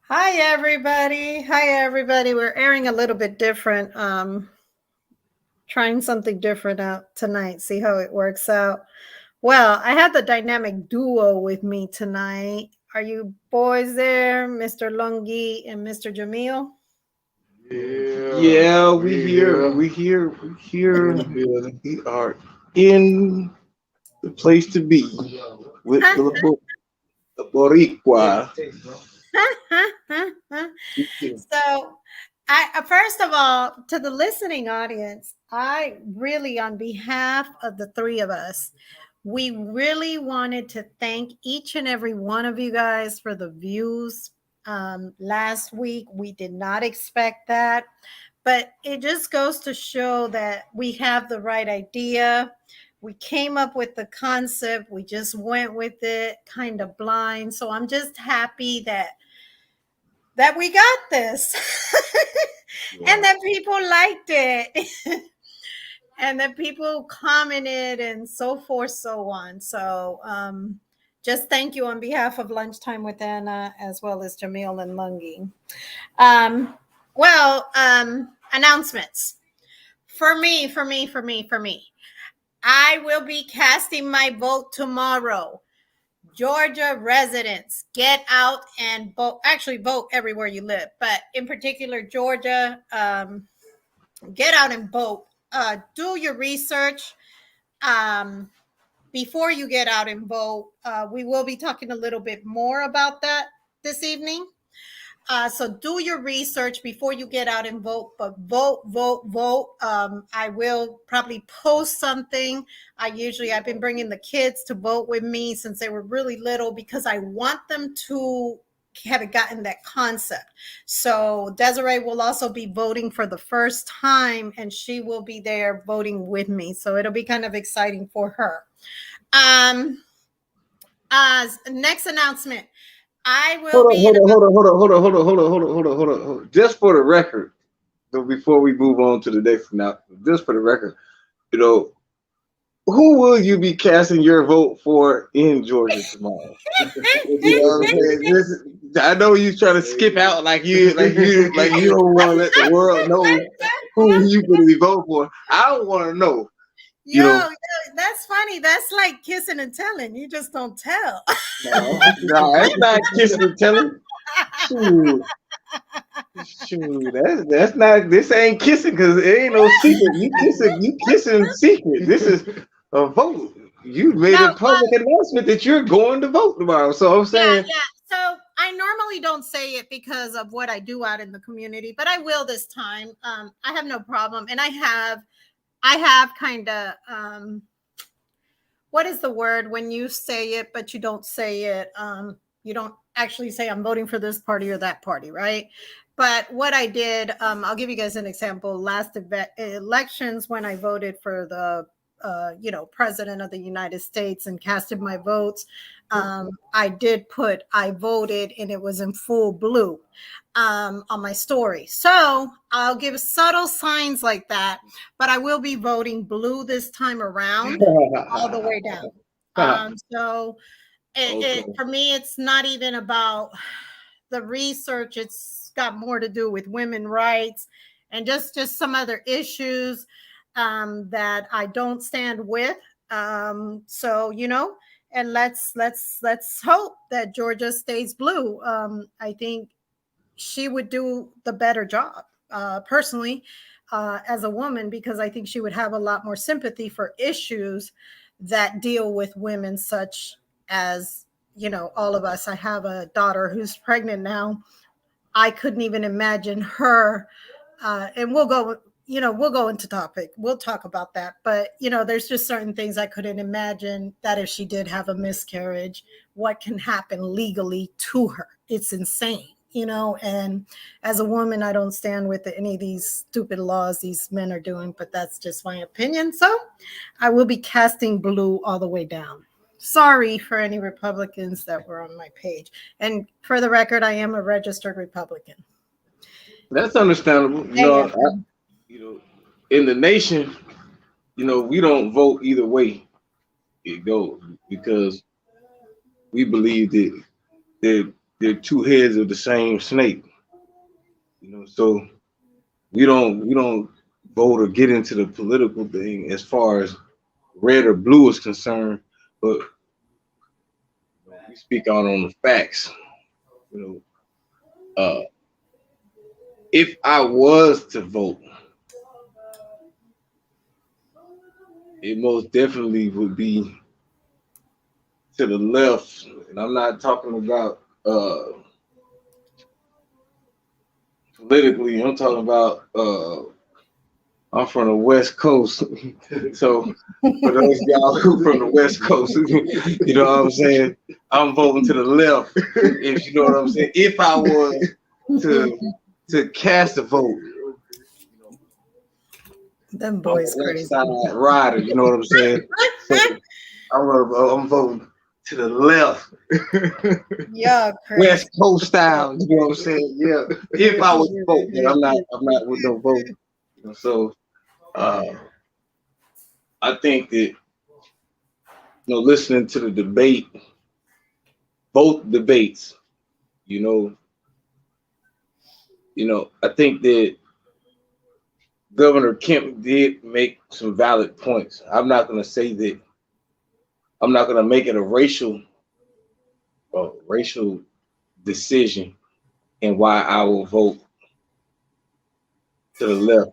Hi everybody. Hi everybody. We're airing a little bit different. Trying something different out tonight. See how it works out. Well, I have the dynamic duo with me tonight. Are you boys there, Mr. Lungi and Mr. Jamil? Yeah, we here in the building. We are in the place to be with the Boricua. So, I first of all, to the listening audience, I really, on behalf of the three of us, we really wanted to thank each and every one of you guys for the views. Last week, we did not expect that, but it just goes to show that we have the right idea. We came up with the concept, we just went with it kind of blind. So I'm just happy that we got this and that people liked it and that people commented and so forth, so on. So just thank you on behalf of Lunchtime with Anna as well as Jamil and Lungi. um, Announcements for me. I will be casting my vote tomorrow. Georgia residents, get out and vote. Actually, vote everywhere you live, but in particular, Georgia, get out and vote. Do your research um, before you get out and vote. We will be talking a little bit more about that this evening. So do your research before you get out and vote, but vote. I will probably post something. I've been bringing the kids to vote with me since they were really little because I want them to have gotten that concept. So Desiree will also be voting for the first time and she will be there voting with me. So it'll be kind of exciting for her. Um, Next announcement. I will Hold on, be in hold on, about hold on, hold on, hold on, hold on, hold on, hold on, hold on, hold on, hold on. Just for the record, so before we move on to the next announcement, just for the record, you know, who will you be casting your vote for in Georgia tomorrow? You know what I'm saying? I know you trying to skip out like you don't want to let the world know who you going to be voting for. I don't want to know. You know, That's funny. That's like kissing and telling. You just don't tell. no, that's not kissing and telling. Shoot, shoot, that's not. This ain't kissing because it ain't no secret. You kissing secret. This is a vote. You made No, a public announcement that you're going to vote tomorrow. So I'm yeah, saying, yeah. So I normally don't say it because of what I do out in the community, but I will this time. I have no problem, and I have kind of what is the word when you say it but you don't say it? You don't actually say I'm voting for this party or that party, right? But what I did, I'll give you guys an example. Last elections, when I voted for the president of the United States and casted my votes, I voted and it was in full blue on my story. So I'll give subtle signs like that, but I will be voting blue this time around all the way down. So okay. for me, it's not even about the research. It's got more to do with women rights and just some other issues that I don't stand with. So and let's hope that Georgia stays blue. I think she would do the better job personally as a woman because I think she would have a lot more sympathy for issues that deal with women, such as all of us. I have a daughter who's pregnant now. I couldn't even imagine her, and we'll go into topic. We'll talk about that. But there's just certain things I couldn't imagine that if she did have a miscarriage, what can happen legally to her. It's insane. And as a woman, I don't stand with any of these stupid laws these men are doing, but that's just my opinion. So I will be casting blue all the way down. Sorry for any Republicans that were on my page. And for the record, I am a registered Republican. That's understandable. AFM. You know, in the nation, we don't vote either way it goes because we believe that they're two heads of the same snake. So we don't vote or get into the political thing as far as red or blue is concerned, but we speak out on the facts. You if I was to vote, it most definitely would be to the left, and I'm not talking about politically. I'm talking about I'm from the West Coast, so for those y'all who from the West Coast, you know what I'm saying. I'm voting to the left, if you know what I'm saying. If I was to cast a vote, Them I'm a boys West crazy. Side rider. You know what I'm saying. So I'm voting to the left. Yeah, West crazy. Coast style, you know what I'm saying? Yeah. If I was to vote, but I'm not with no vote. So uh I think that listening to the debate, both debates, you know, I think that Governor Kemp did make some valid points. I'm not gonna make it a racial decision and why I will vote to the left,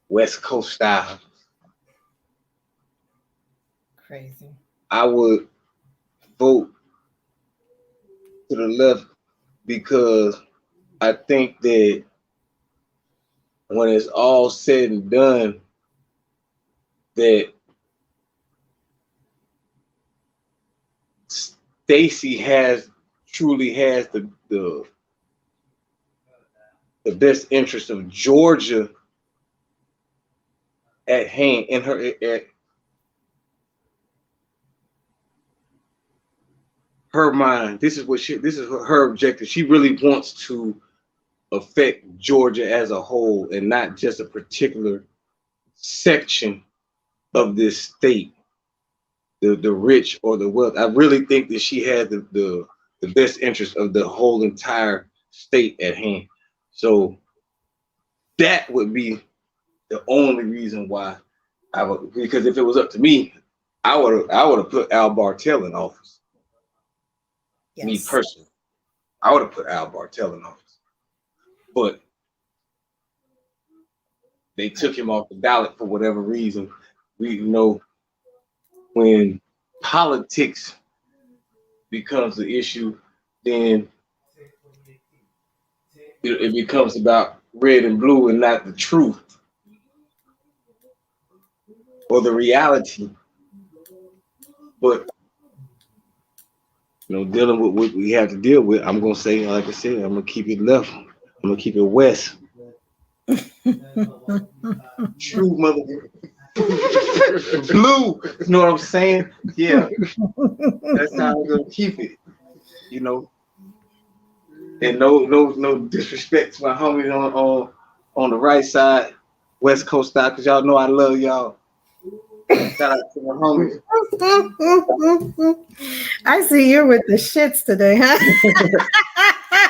West Coast style. Crazy. I would vote to the left because I think that when it's all said and done, that Stacy truly has the best interest of Georgia at hand in her mind. This is her objective. She really wants to affect Georgia as a whole and not just a particular section of this state, the rich or the wealth. I really think that she had the best interest of the whole entire state at hand. So that would be the only reason why I would, because if it was up to me, I would have put Al Bartel in office. Me Yes. personally, I would have put Al Bartel in office, but they took him off the ballot for whatever reason. We know when politics becomes the issue, then it becomes about red and blue and not the truth or the reality. But dealing with what we have to deal with, I'm gonna say, like I said, I'm gonna keep it left. I'm gonna keep it west. True mother blue. You know what I'm saying? Yeah, that's how I'm gonna keep it. You know, and no disrespect to my homies on the right side, West Coast style, because y'all know I love y'all. Shout out to my homies. I see you're with the shits today, huh?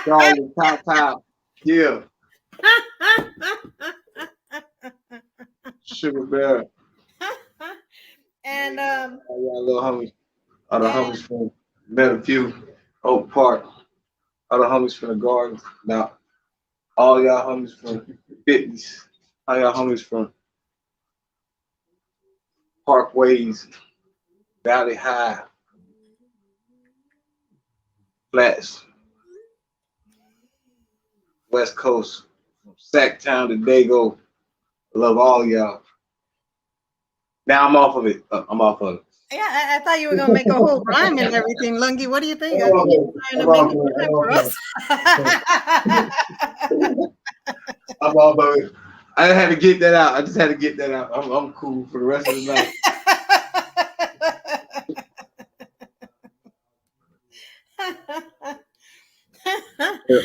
Y'all in top. Yeah, Sugar Bear. And All y'all little homies. All the and homies from Meadowview, Oak Park. All the homies from the Gardens. Now, all y'all homies from Fitness. All y'all homies from Parkways, Valley High, Flats, West Coast, from Sacktown to Dago. I love all y'all. Now I'm off of it. I'm off of it. yeah, I thought you were gonna make a whole rhyme and everything, Lungi. What do you think? I'm Are off you of it. trying to I'm make off a of it. rhyme for us? I'm off of it. I had to get that out. I just had to get that out. I'm cool for the rest of the night. Yeah.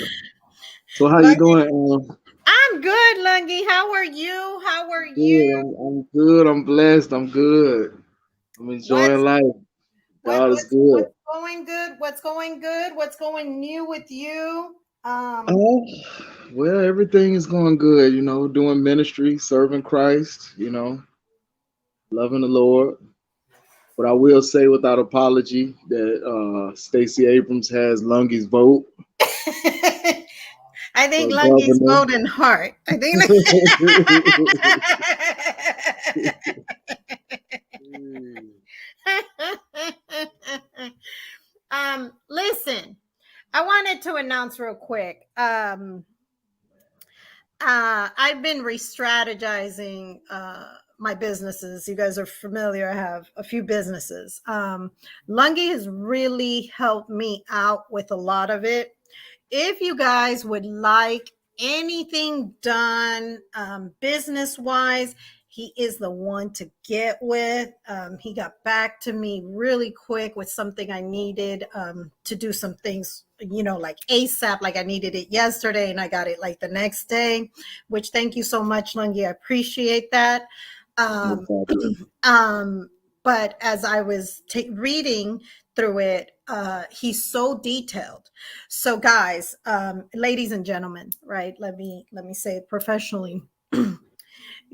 So how you Lungi, doing? I'm good, Lungi. How are you? How are you? Good. I'm good. I'm blessed. I'm good. I'm enjoying What's life. God is what's good. going good What's going good? What's going new with you? Oh, well, everything is going good, doing ministry, serving Christ, loving the Lord. But I will say without apology that Stacey Abrams has Lungy's vote I think for Lungy's governor. voting heart. I think. Listen, I wanted to announce real quick. I've been re-strategizing my businesses. You guys are familiar. I have a few businesses. Lungi has really helped me out with a lot of it. If you guys would like anything done business wise, he is the one to get with. He got back to me really quick with something I needed to do some things, like ASAP, like I needed it yesterday and I got it like the next day, which thank you so much, Lungi. I appreciate that. No Um, problem. but as I was reading through it, he's so detailed. So, guys, ladies and gentlemen, right? Let me say it professionally.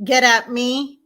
Get at me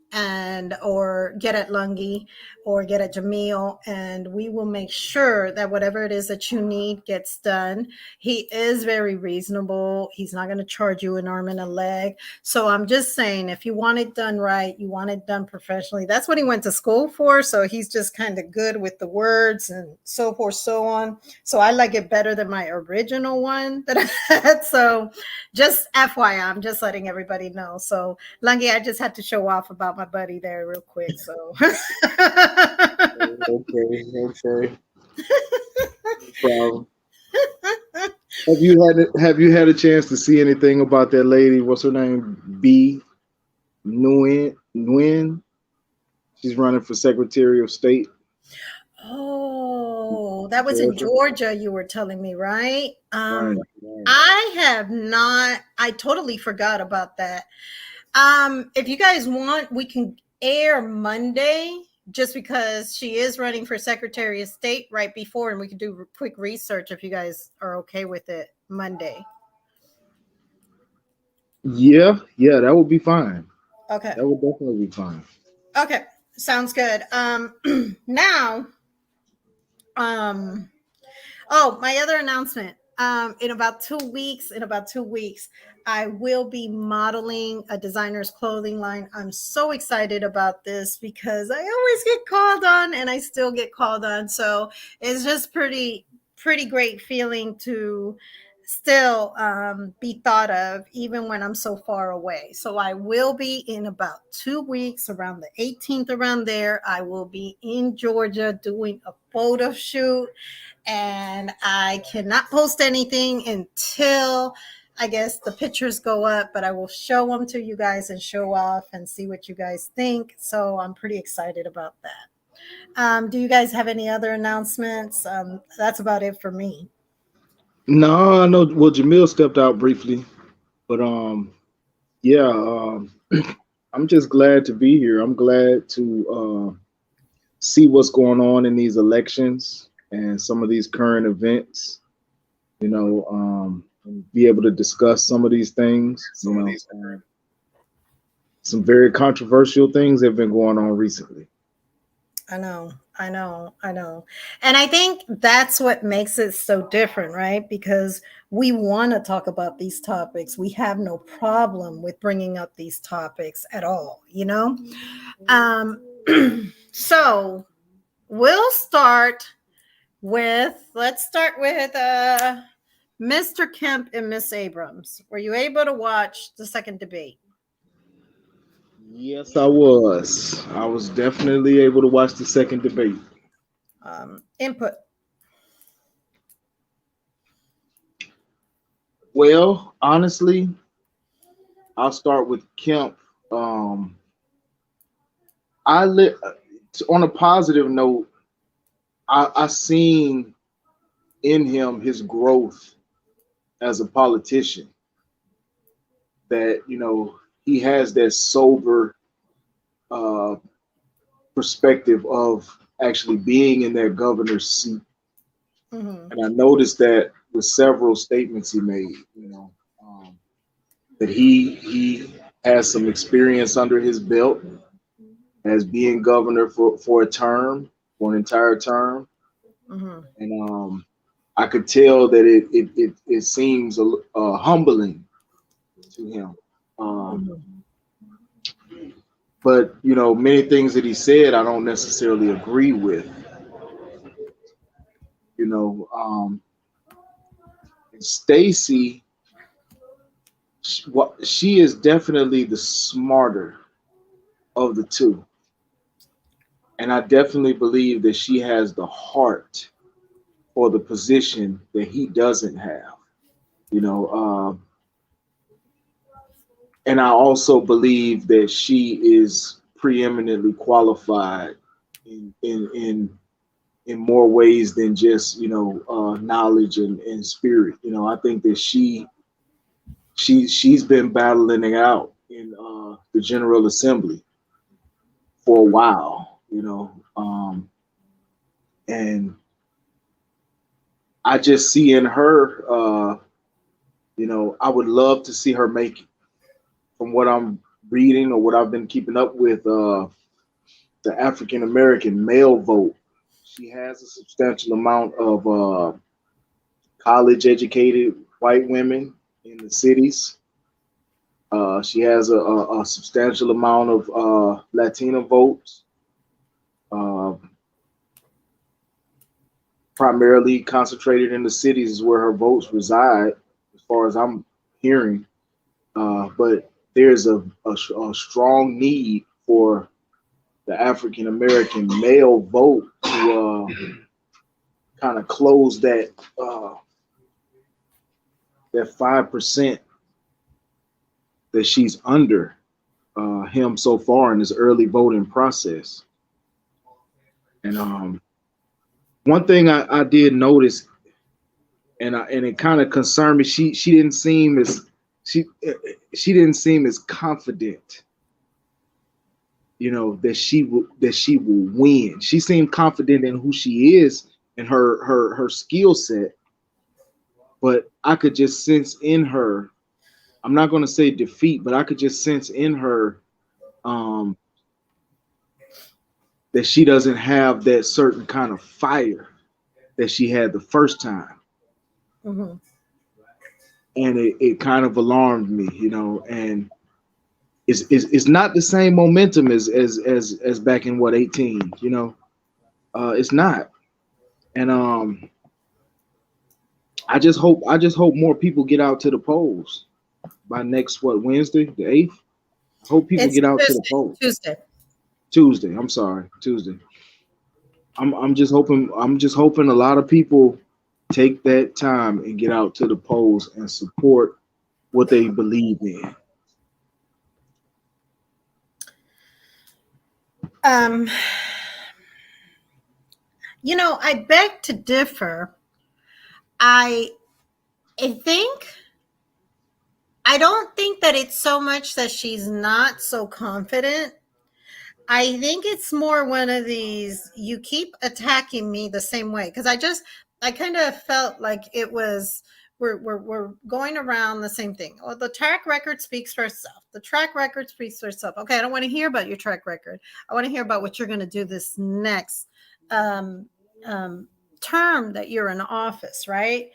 or get at Lungi or get at Jamil, and we will make sure that whatever it is that you need gets done. He is very reasonable. He's not going to charge you an arm and a leg. So I'm just saying, if you want it done right, you want it done professionally. That's what he went to school for. So he's just kind of good with the words and so forth, so on. So I like it better than my original one that I had. So just FYI, I'm just letting everybody know. So Lungi, I just had to show off about my buddy there real quick. So Okay. No problem. Have you had a chance to see anything about that lady? What's her name? B. Nguyen. She's running for Secretary of State, Oh, that was in Georgia. Georgia, you were telling me, right? Right. Right. I have not, I totally forgot about that. If you guys want, we can air Monday just because she is running for Secretary of State right before, and we can do quick research if you guys are okay with it Monday. Yeah, that would be fine. Okay. That would definitely be fine. Okay. Sounds good. Now, um, oh, my other announcement. In about 2 weeks, I will be modeling a designer's clothing line. I'm so excited about this because I always get called on and I still get called on. So it's just pretty great feeling to still be thought of even when I'm so far away. So I will be in about 2 weeks, around the 18th, around there. I will be in Georgia doing a photo shoot, and I cannot post anything until I guess the pictures go up, but I will show them to you guys and show off and see what you guys think. So I'm pretty excited about that. Do you guys have any other announcements? That's about it for me. No, I know. Well, Jamil stepped out briefly, but yeah, I'm just glad to be here. I'm glad to see what's going on in these elections and some of these current events. And be able to discuss some of these things. Some very controversial things have been going on recently. I know. And I think that's what makes it so different, right? Because we want to talk about these topics. We have no problem with bringing up these topics at all. Um, so let's start with Mr. Kemp and Miss Abrams. Were you able to watch the second debate? Yes, I was. I was definitely able to watch the second debate. Input. Well, honestly, I'll start with Kemp. Um, I li- on a positive note, I seen in him his growth as a politician. That he has that sober uh, perspective of actually being in that governor's seat Mhm. And I noticed that with several statements he made, that he has some experience under his belt as being governor for a term, for an entire term, Mhm. and I could tell that it seems humbling to him. Um, Mhm. but many things that he said I don't necessarily agree with. You know, and Stacy, she is definitely the smarter of the two, and I definitely believe that she has the heart for the position that he doesn't have. You know, and I also believe that she is preeminently qualified in more ways than just knowledge and spirit. I think that she's been battling it out in the General Assembly for a while. And I just see in her, I would love to see her make it. From what I'm reading or what I've been keeping up with, the African American male vote, she has a substantial amount of college educated white women in the cities. She has a substantial amount of Latina votes, uh, primarily concentrated in the cities, is where her votes reside, as far as I'm hearing. But there's a strong need for the African American male vote to kind of close that 5% that she's under him so far in this early voting process. And one thing I did notice, and it kind of concerned me. She didn't seem as she she didn't seem as confident. That she will win. She seemed confident in who she is and her skill set, but I could just sense in her. I'm not going to say defeat, but I could just sense in her um, that she doesn't have that certain kind of fire that she had the first time, Mhm. and it kind of alarmed me, and it's not the same momentum as back in what 18, it's not, and I just hope more people get out to the polls by next what Wednesday the 8th. I hope people It's get out to the Tuesday. polls. Tuesday. Tuesday. I'm sorry, Tuesday. I'm just hoping a lot of people take that time and get out to the polls and support what they believe in. Um, I beg to differ. I I think I don't think that it's so much that she's not so confident. I think it's more one of these, you keep attacking me the same way. Because I kind of felt like it was, we're going around the same thing. Oh, the track record speaks for itself. The track record speaks for itself. Okay, I don't want to hear about your track record. I want to hear about what you're going to do this next um, um, term that you're in office, right?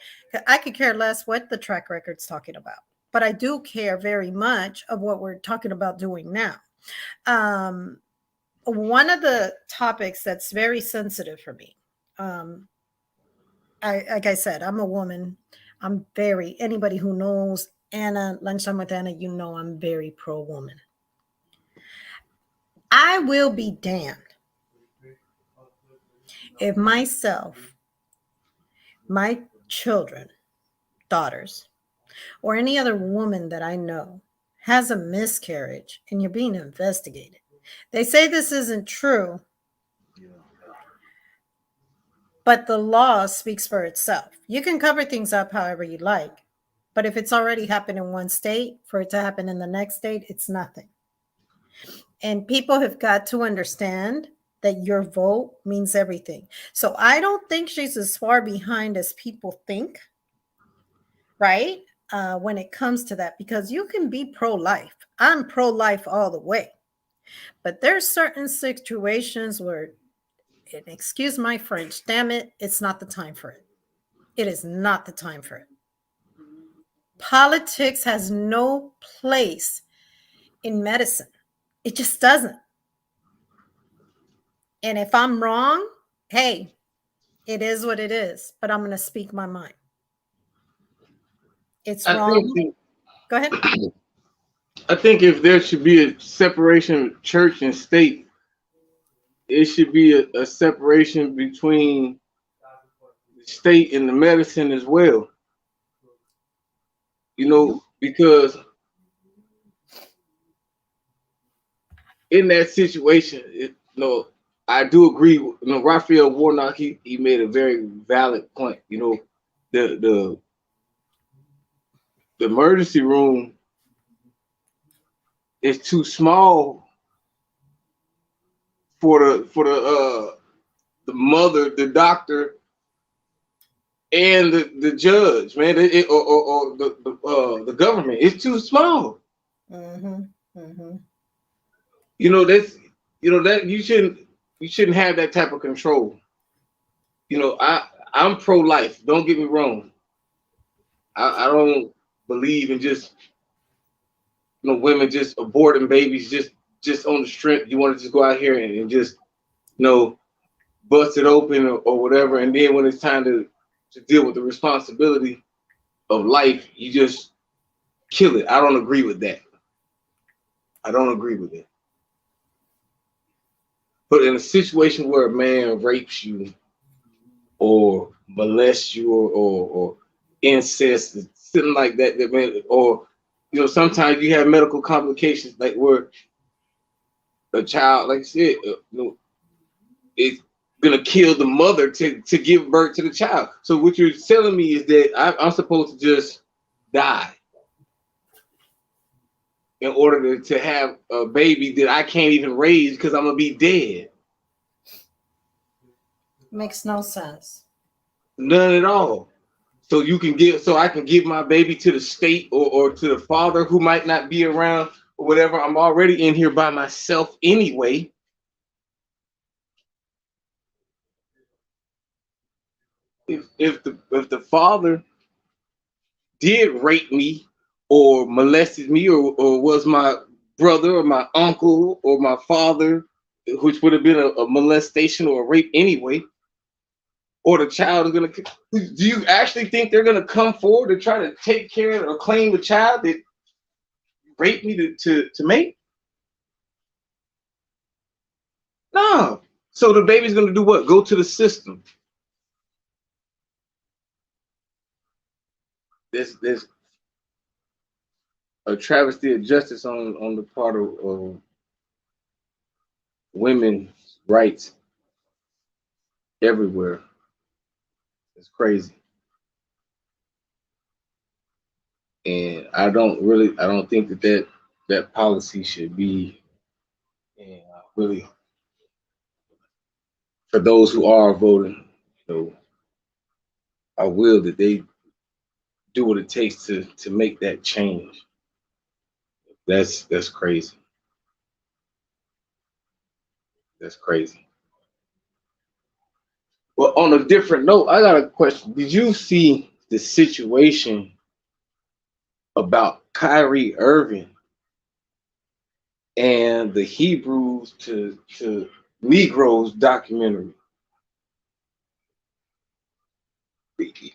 I could care less what the track record's talking about, but I do care very much of what we're talking about doing now. Um, One of the topics that's very sensitive for me, um, like I said, I'm a woman. I'm very, anybody who knows Anna, Lunchtime with Anna, I'm very pro woman. I will be damned if myself, my children, daughters, or any other woman that I know has a miscarriage and you're being investigated. They say this isn't true, but the law speaks for itself. You can cover things up however you like, but if it's already happened in one state, for it to happen in the next state, it's nothing. And people have got to understand that your vote means everything. So I don't think she's as far behind as people think, right? When it comes to that, because you can be pro-life. I'm pro-life all the way. But there's certain situations where, and excuse my French, damn it, it's not the time for it. It is not the time for it. Politics has no place in medicine. It just doesn't. And if I'm wrong, hey, it is what it is, but I'm going to speak my mind. It's I wrong. think Go ahead. I think if there should be a separation of church and state, it should be a separation between the state and the medicine as well. You know, because in that situation, I do agree. Raphael Warnock, he made a very valid point. The the the emergency room is too small for the mother, the doctor, and the judge, man, or the government. It's too small. Mm-hmm. Mm-hmm. That's that you shouldn't have that type of control. I'm pro life. Don't get me wrong. I don't believe in just women just aborting babies just on the strength. You want to just go out here and just you know bust it open or whatever, and then when it's time to deal with the responsibility of life, you just kill it. I don't agree with that. I don't agree with it. But in a situation where a man rapes you or molests you or incest, something like that man, or sometimes you have medical complications like where a child, like I said, it's gonna kill the mother to give birth to the child. So what you're telling me is that I'm supposed to just die in order to have a baby that I can't even raise because I'm gonna be dead. Makes no sense. None at all. So I can give my baby to the state or to the father who might not be around or whatever. I'm already in here by myself anyway. If the father did rape me or molested me or was my brother or my uncle or my father, which would have been a molestation or a rape anyway, or the child is gonna, do you actually think they're gonna come forward to try to take care or claim the child that raped me to make? No. So the baby's gonna do what? Go to the system. There's a travesty of justice on the part of women's rights everywhere. It's crazy. And I don't think that policy should be, and really, for those who are voting, I will that they do what it takes to make that change. That's crazy. That's crazy. Well, on a different note, I got a question. Did you see the situation about Kyrie Irving and the Hebrews to Negroes documentary?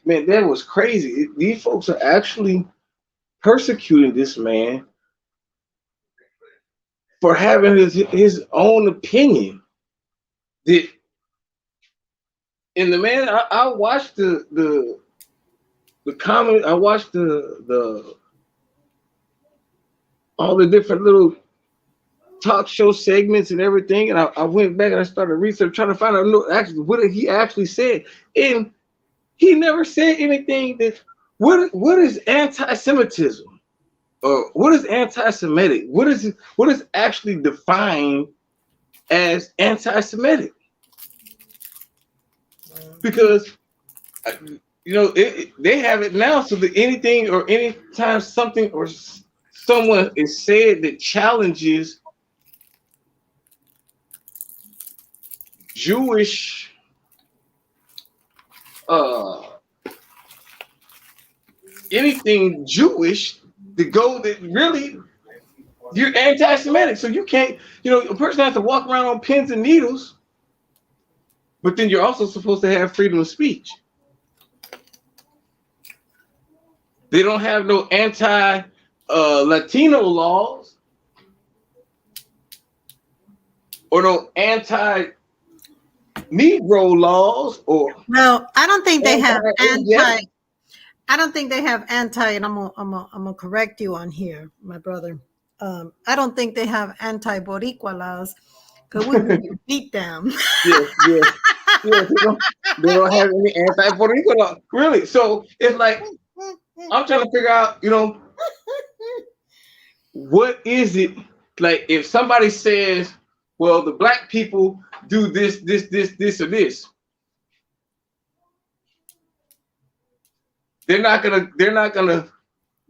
Man, that was crazy. These folks are actually persecuting this man for having his own opinion. That And the man, I watched the comment. I watched the all the different little talk show segments and everything, and I went back and I started research trying to find out actually what did he actually said, and he never said anything that what is anti-Semitism or what is anti-Semitic? What is actually defined as anti-Semitic because they have it now so that anything or anytime something or someone is said that challenges Jewish anything Jewish to go that really you're anti-Semitic. So you can't, a person has to walk around on pins and needles, but then you're also supposed to have freedom of speech. They don't have no anti-Latino laws or no anti-Negro laws or Well, I don't think they have anti-Asiatic. I don't think they have anti, and I'm gonna correct you on here, my brother. I don't think they have anti-Boricua laws because we would beat them. Yes. They don't have any anti-Puerto Rico law. Really. So it's like I'm trying to figure out, what is it like if somebody says, well, the black people do this, or this. They're not gonna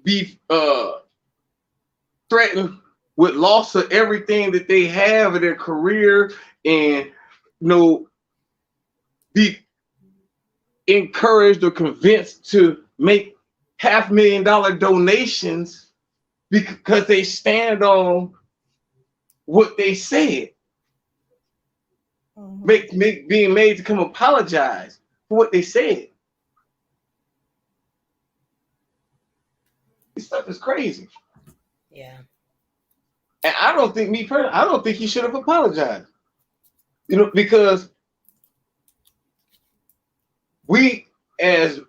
be threatened with loss of everything that they have in their career and be encouraged or convinced to make $500,000 donations because they stand on what they said. Being made to come apologize for what they said. This stuff is crazy. Yeah. And I don't think he should have apologized. Because we as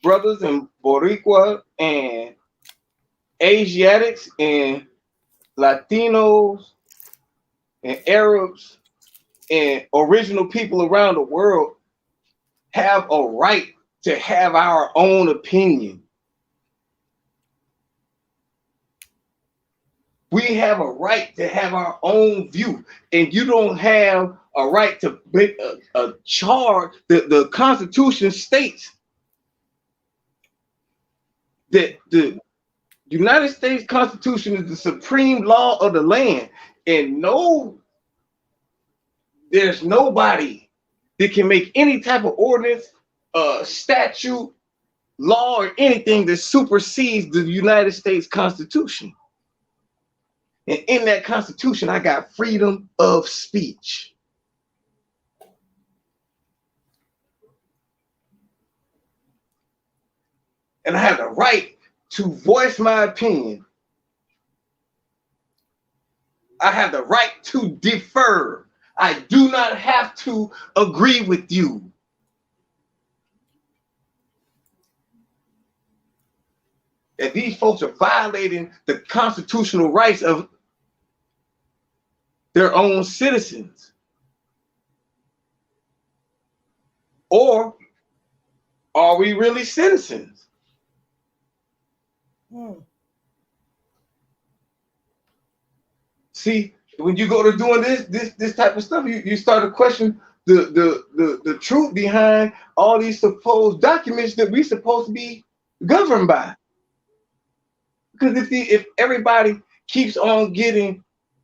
brothers and Boricua and Asiatics and Latinos and Arabs and original people around the world have a right to have our own opinion. We have a right to have our own view, and you don't have a right to make a charge. The Constitution states that the United States Constitution is the supreme law of the land, and there's nobody that can make any type of ordinance, statute, law, or anything that supersedes the United States Constitution. And in that Constitution, I got freedom of speech. And I have the right to voice my opinion. I have the right to defer. I do not have to agree with you. And these folks are violating the constitutional rights of their own citizens. Or are we really citizens? See, when you go to doing this type of stuff, you start to question the truth behind all these supposed documents that we're supposed to be governed by. Because if everybody keeps on getting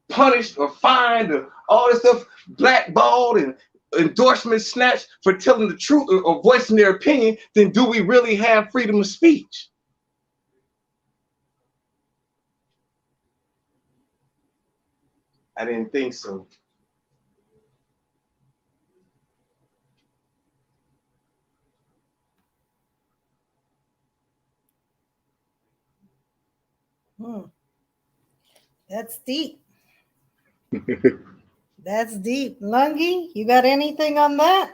punished or fined or all this stuff, blackballed and endorsements snatched for telling the truth or voicing their opinion, then do we really have freedom of speech? I didn't think so. That's deep. That's deep. Lungi, you got anything on that?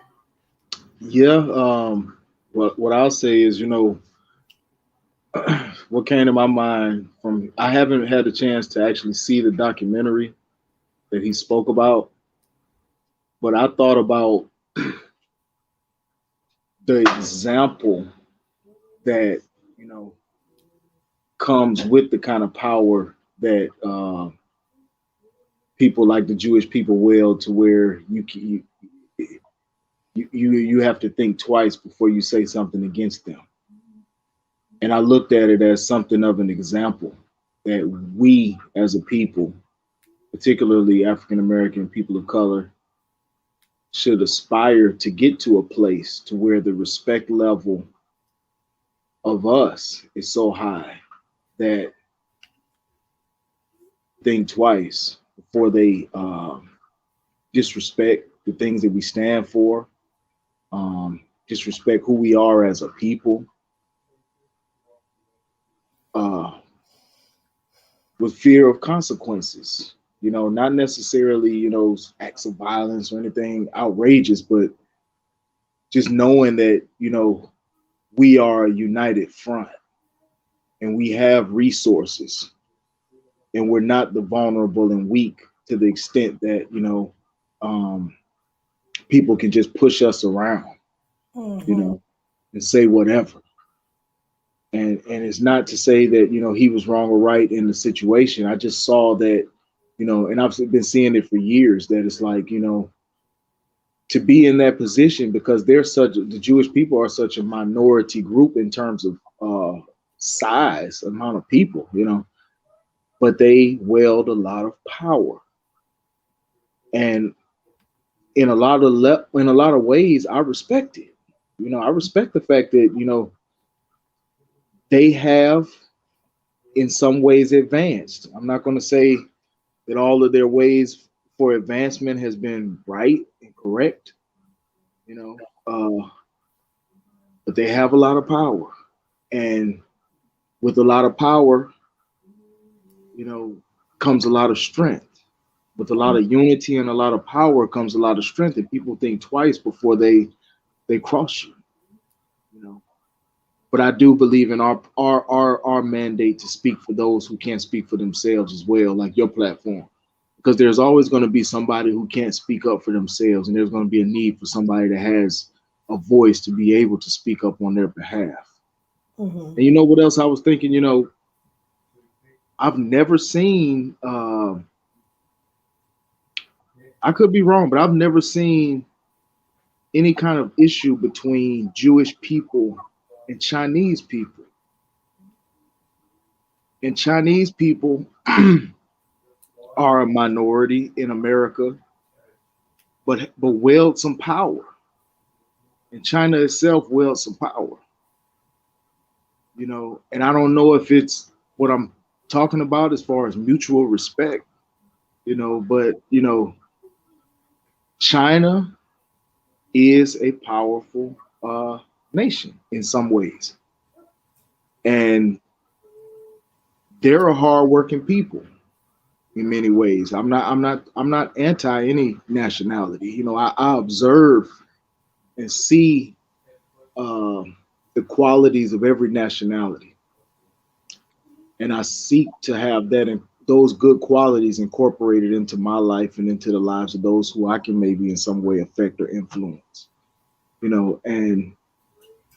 Yeah. What I'll say is, what came to my mind I haven't had a chance to actually see the documentary that he spoke about, but I thought about the example that, comes with the kind of power that people like the Jewish people will, to where you have to think twice before you say something against them. And I looked at it as something of an example that we as a people, particularly African American people of color, should aspire to get to a place to where the respect level of us is so high that think twice before they disrespect the things that we stand for, disrespect who we are as a people, uh, with fear of consequences. You know, not necessarily, you know, acts of violence or anything outrageous, but just knowing that, you know, we are a united front and we have resources and we're not the vulnerable and weak to the extent that, you know, um, people can just push us around, you know, and say whatever. And it's not to say that, you know, he was wrong or right in the situation. I just saw that, you know, and I've been seeing it for years, that it's like, you know, to be in that position, because the Jewish people are such a minority group in terms of size, amount of people, you know, but they wield a lot of power. And in a lot of ways, I respect it. You know, I respect the fact that, you know, they have in some ways advanced. I'm not going to say that all of their ways for advancement has been right and correct, you know, but they have a lot of power. And with a lot of power, you know, comes a lot of strength. With a lot of unity and a lot of power comes a lot of strength, and people think twice before they cross you, you know. But I do believe in our mandate to speak for those who can't speak for themselves as well, like your platform. Because there's always going to be somebody who can't speak up for themselves, and there's going to be a need for somebody that has a voice to be able to speak up on their behalf. And you know what else I was thinking? You know, I've never seen. I could be wrong, but I've never seen any kind of issue between Jewish people and Chinese people. And Chinese people are a minority in America, but wield some power. And China itself wields some power. You know, and I don't know if it's what I'm talking about as far as mutual respect, you know, but you know, China is a powerful nation in some ways, and they're a hardworking people in many ways. I'm not anti any nationality. You know, I observe and see uh, the qualities of every nationality, and I seek to have that and those good qualities incorporated into my life and into the lives of those who I can maybe in some way affect or influence. You know, and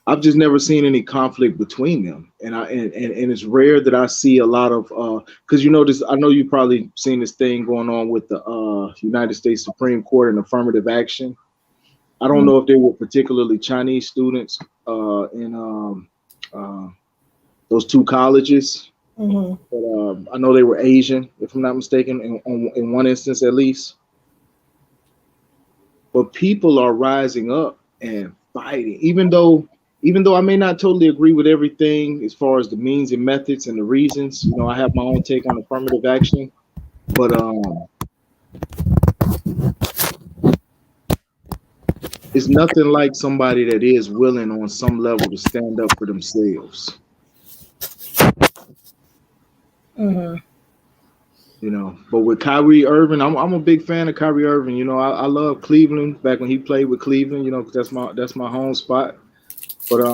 I've just never seen any conflict between them, and it's rare that I see a lot of because you know this. I know you've probably seen this thing going on with the United States Supreme Court and affirmative action. I don't know if they were particularly Chinese students in uh, those two colleges, but I know they were Asian, if I'm not mistaken, in one instance at least. But people are rising up and fighting, even though I may not totally agree with everything as far as the means and methods and the reasons. You know, I have my own take on affirmative action, but it's nothing like somebody that is willing on some level to stand up for themselves. You know, but with Kyrie Irving, I'm a big fan of Kyrie Irving. You know, I love Cleveland back when he played with Cleveland. You know, 'cause that's my home spot. But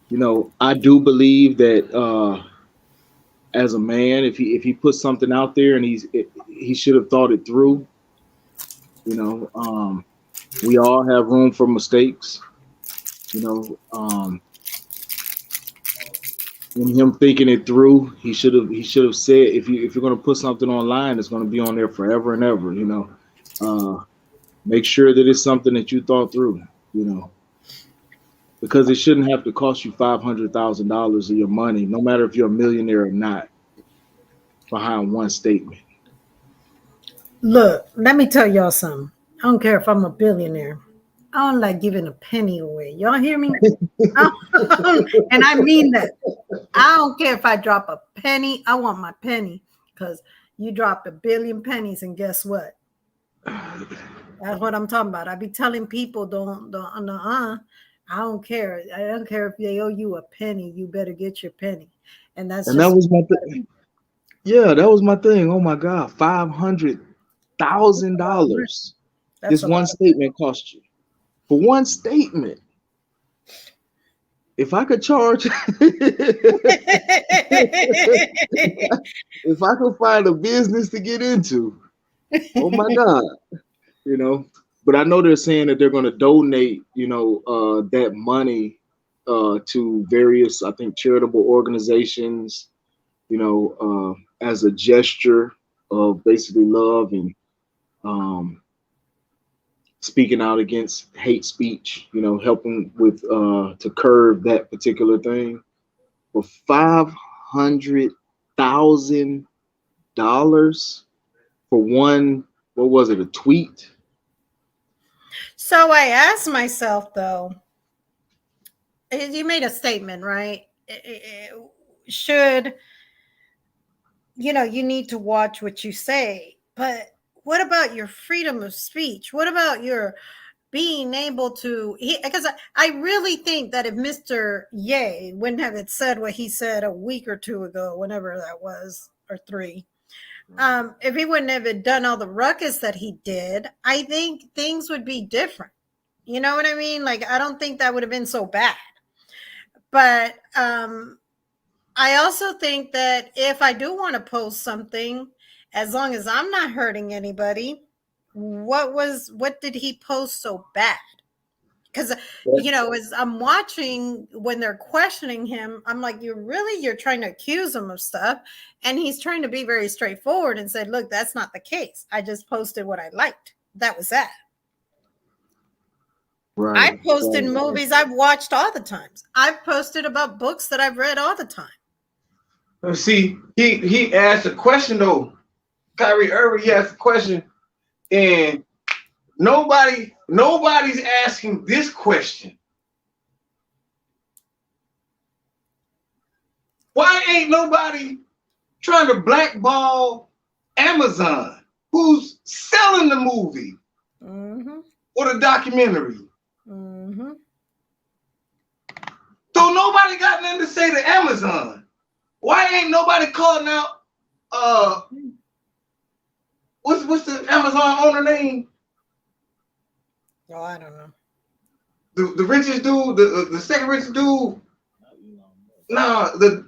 you know, I do believe that as a man, if he put something out there and he should have thought it through. You know, we all have room for mistakes. You know, And him thinking it through, he should have said, if you're gonna put something online, it's gonna be on there forever and ever. Make sure that it's something that you thought through. Because it shouldn't have to cost you $500,000 of your money, no matter if you're a millionaire or not, behind one statement. Look, let me tell y'all something. I don't care if I'm a billionaire. I don't like giving a penny away. Y'all hear me? And I mean that. I don't care if I drop a penny. I want my penny, because you drop a billion pennies, and guess what? That's what I'm talking about. I be telling people, I don't care. I don't care if they owe you a penny. You better get your penny. And that was my thing. Yeah, that was my thing. Oh my God, $500,000. This one statement cost you. For one statement. If I could charge, if I could find a business to get into, oh my God, But I know they're saying that they're going to donate, that money to various, I think, charitable organizations, as a gesture of basically love and speaking out against hate speech, helping with to curb that particular thing. For $500,000 for one, what was it, a tweet? So I asked myself, though, you made a statement, right? Should, you need to watch what you say, but what about your freedom of speech? What about your being able to, because I really think that if Mr. Ye wouldn't have said what he said a week or two ago, whenever that was, or 3, if he wouldn't have done all the ruckus that he did, I think things would be different. You know what I mean? Like, I don't think that would have been so bad. But I also think that if I do want to post something, as long as I'm not hurting anybody, what did he post so bad? Because as I'm watching, when they're questioning him, I'm like, you're trying to accuse him of stuff, and he's trying to be very straightforward and said, look, that's not the case. I just posted what I liked. That was that. Right. I've posted movies I've watched all the times. I've posted about books that I've read all the time. See, he asked a question though. Kyrie Irving, he asked a question, and nobody's asking this question. Why ain't nobody trying to blackball Amazon, who's selling the movie or the documentary? So nobody got nothing to say to Amazon. Why ain't nobody calling out what's the Amazon owner name? Oh, I don't know. The richest dude, the second richest dude. The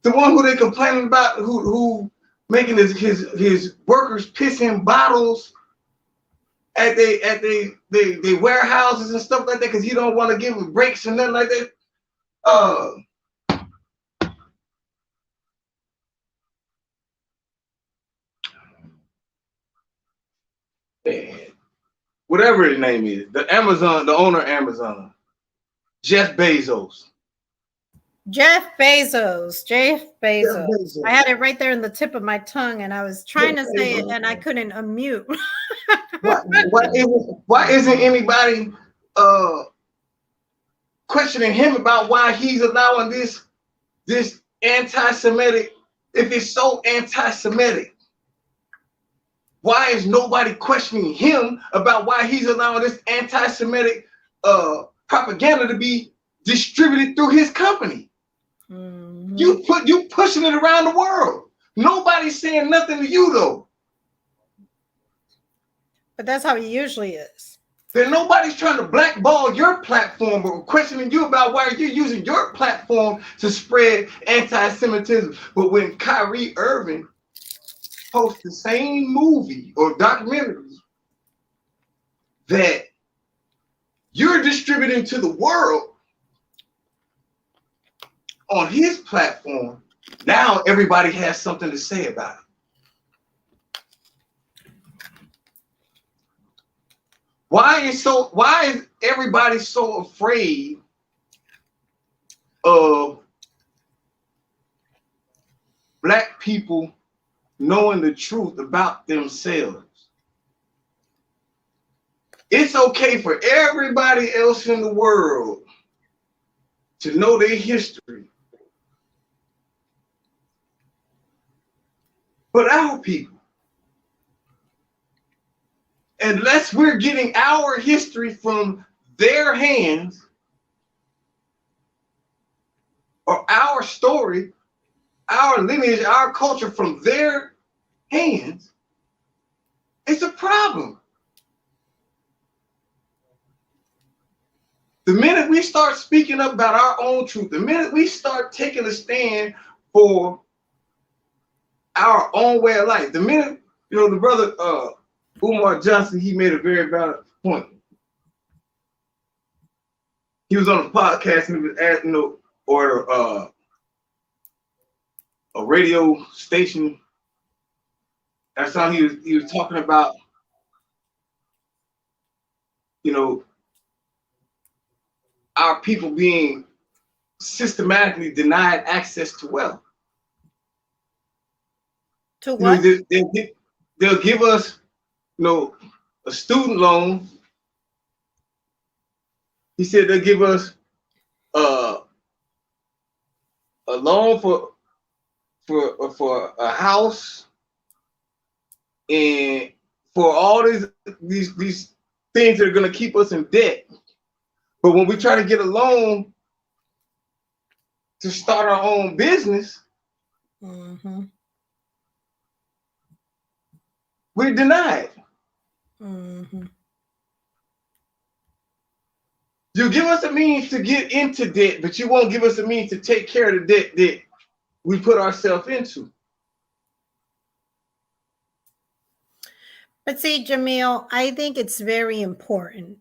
one who they complaining about, who making his workers piss in bottles at they warehouses and stuff like that, because he don't want to give them breaks and nothing like that. Whatever his name is, the owner of Amazon, Jeff Bezos. Jeff Bezos. I had it right there in the tip of my tongue, and I was trying to say it, and I couldn't unmute. Why isn't anybody questioning him about why he's allowing this anti-Semitic? If it's so anti-Semitic, why is nobody questioning him about why he's allowing this anti-Semitic propaganda to be distributed through his company? You pushing it around the world. Nobody's saying nothing to you though. But that's how he usually is. Then nobody's trying to blackball your platform or questioning you about why you're using your platform to spread anti-Semitism. But when Kyrie Irving posts the same movie or documentary that you're distributing to the world, on his platform, now everybody has something to say about it. Why is everybody so afraid of Black people knowing the truth about themselves? It's okay for everybody else in the world to know their history, but our people, unless we're getting our history from their hands or our story, our lineage, our culture from their hands, it's a problem. The minute we start speaking up about our own truth, the minute we start taking a stand for our own way of life, the minute, the brother Umar Johnson, he made a very valid point. He was on a podcast and he was asking, or a radio station. That's how he was talking about, our people being systematically denied access to wealth. To what? They'll give us, a student loan. He said they'll give us a loan for a house and for all these things that are going to keep us in debt. But when we try to get a loan to start our own business, Mm-hmm. we're denied. Mm-hmm. You give us a means to get into debt, but you won't give us a means to take care of the debt that we put ourselves into. But see, Jamil, I think it's very important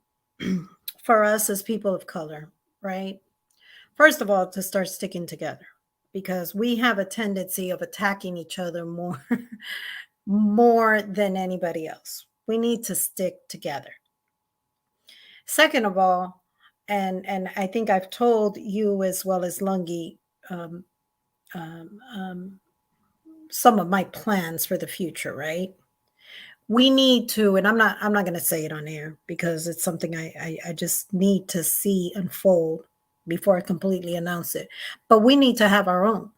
for us as people of color, right? First of all, to start sticking together, because we have a tendency of attacking each other more, more than anybody else. We need to stick together. Second of all, and I think I've told you as well as Lungi um, um, um, some of my plans for the future, right? We need to, and I'm not going to say it on air because it's something I just need to see unfold before I completely announce it. But we need to have our own.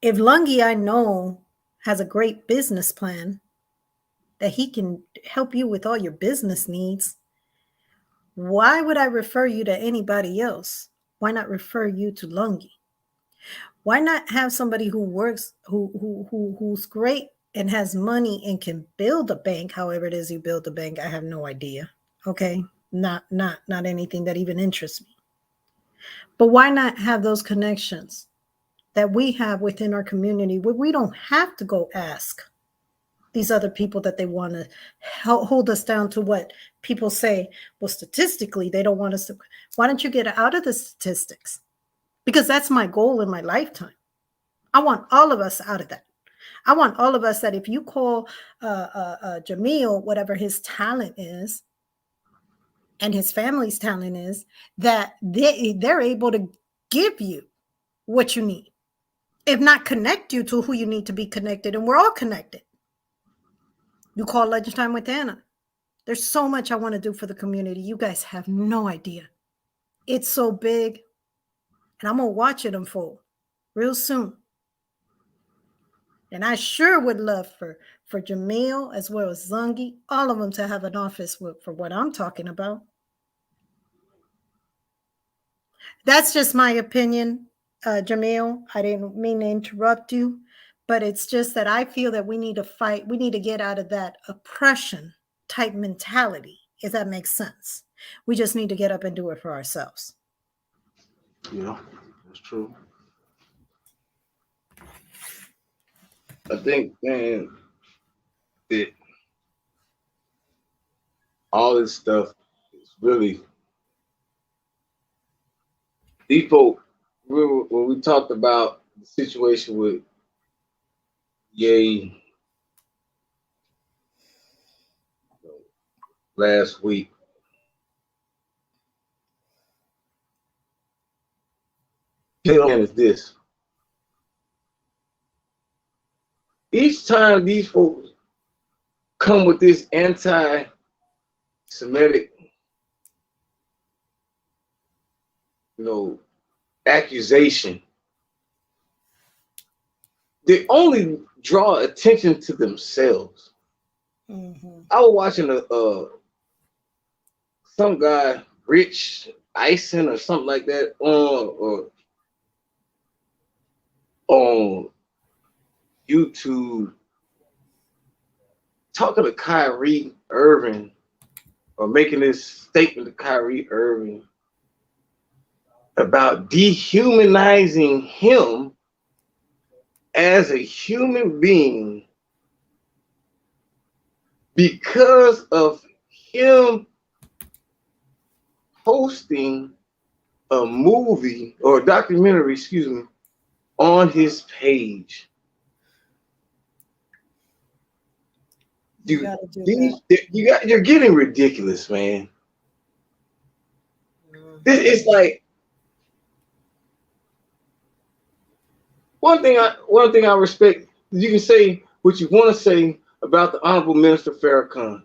If Lungi, I know, has a great business plan that he can help you with all your business needs, why would I refer you to anybody else? Why not refer you to Lungi? Why not have somebody who works, who's great and has money and can build a bank? However it is you build a bank, I have no idea. Okay, not anything that even interests me. But why not have those connections that we have within our community where we don't have to go ask these other people that they want to hold us down to what people say? Well, statistically, they don't want us to. Why don't you get out of the statistics? Because that's my goal in my lifetime. I want all of us out of that. I want all of us that if you call Jamil, whatever his talent is, and his family's talent is, that they're able to give you what you need. If not, connect you to who you need to be connected. And we're all connected. You call Lunchtime with Anna. There's so much I want to do for the community. You guys have no idea. It's so big. And I'm going to watch it unfold real soon. And I sure would love for Jamil as well as Zungi, all of them to have an office for what I'm talking about. That's just my opinion, Jamil. I didn't mean to interrupt you, but it's just that I feel that we need to fight. We need to get out of that oppression type mentality, if that makes sense. We just need to get up and do it for ourselves. Yeah, that's true. I think, man, that all this stuff is really, these folk remember when we talked about the situation with Ye last week. Is this. Each time these folks come with this anti-Semitic, accusation, they only draw attention to themselves. Mm-hmm. I was watching some guy, Rich Eisen or something like that, on YouTube, talking to Kyrie Irving or making this statement to Kyrie Irving about dehumanizing him as a human being because of him posting a movie or a documentary, on his page. You're getting ridiculous, man. It's like one thing I respect. You can say what you want to say about the Honorable Minister Farrakhan.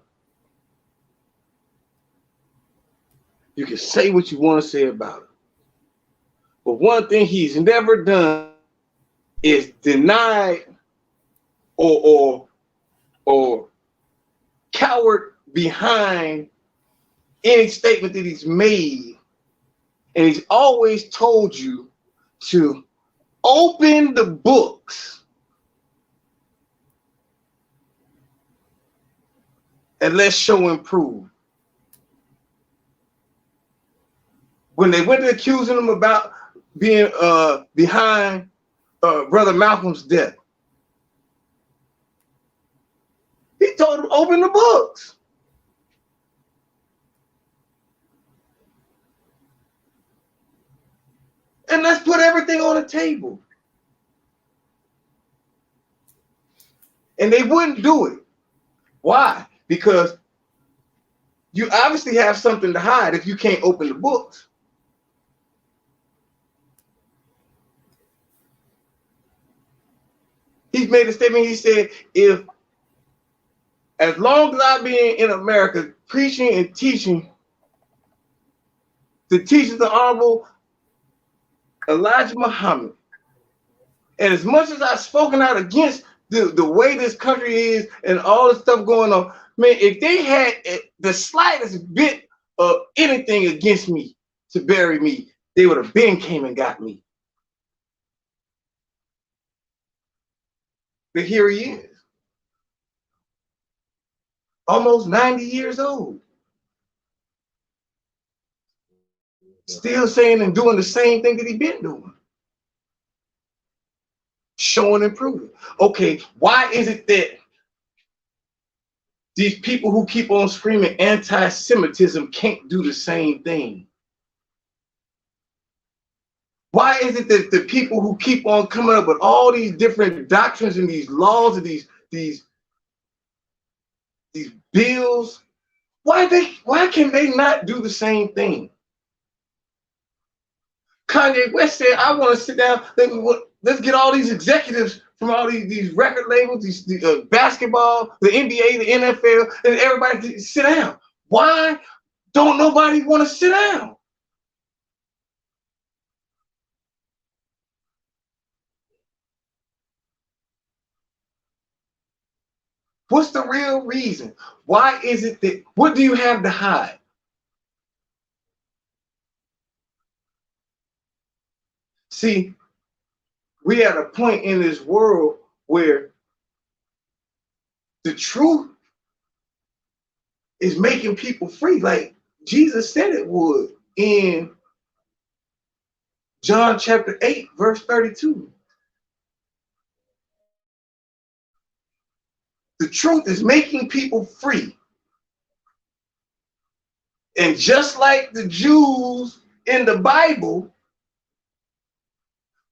You can say what you want to say about it. But one thing he's never done is denied or cowered behind any statement that he's made. And he's always told you to open the books and let's show and prove. When they went to accusing him about being behind Brother Malcolm's death, he told them open the books. And let's put everything on the table. And they wouldn't do it. Why? Because you obviously have something to hide if you can't open the books. He's made a statement. He said, as long as I've been in America preaching and teaching the teachings of the Honorable Elijah Muhammad, and as much as I've spoken out against the way this country is and all the stuff going on, man, if they had the slightest bit of anything against me to bury me, they would have been came and got me. But here he is, almost 90 years old, still saying and doing the same thing that he's been doing. Showing and proving. Okay, why is it that these people who keep on screaming anti-Semitism can't do the same thing? Why is it that the people who keep on coming up with all these different doctrines and these laws and these bills, why can they not do the same thing? Kanye West said, I want to sit down, let's get all these executives from all these record labels, these basketball, the NBA, the NFL, and everybody to sit down. Why don't nobody want to sit down? What's the real reason? Why is it that, what do you have to hide? See, we at a point in this world where the truth is making people free, like Jesus said it would in John chapter 8, verse 32. The truth is making people free. And just like the Jews in the Bible,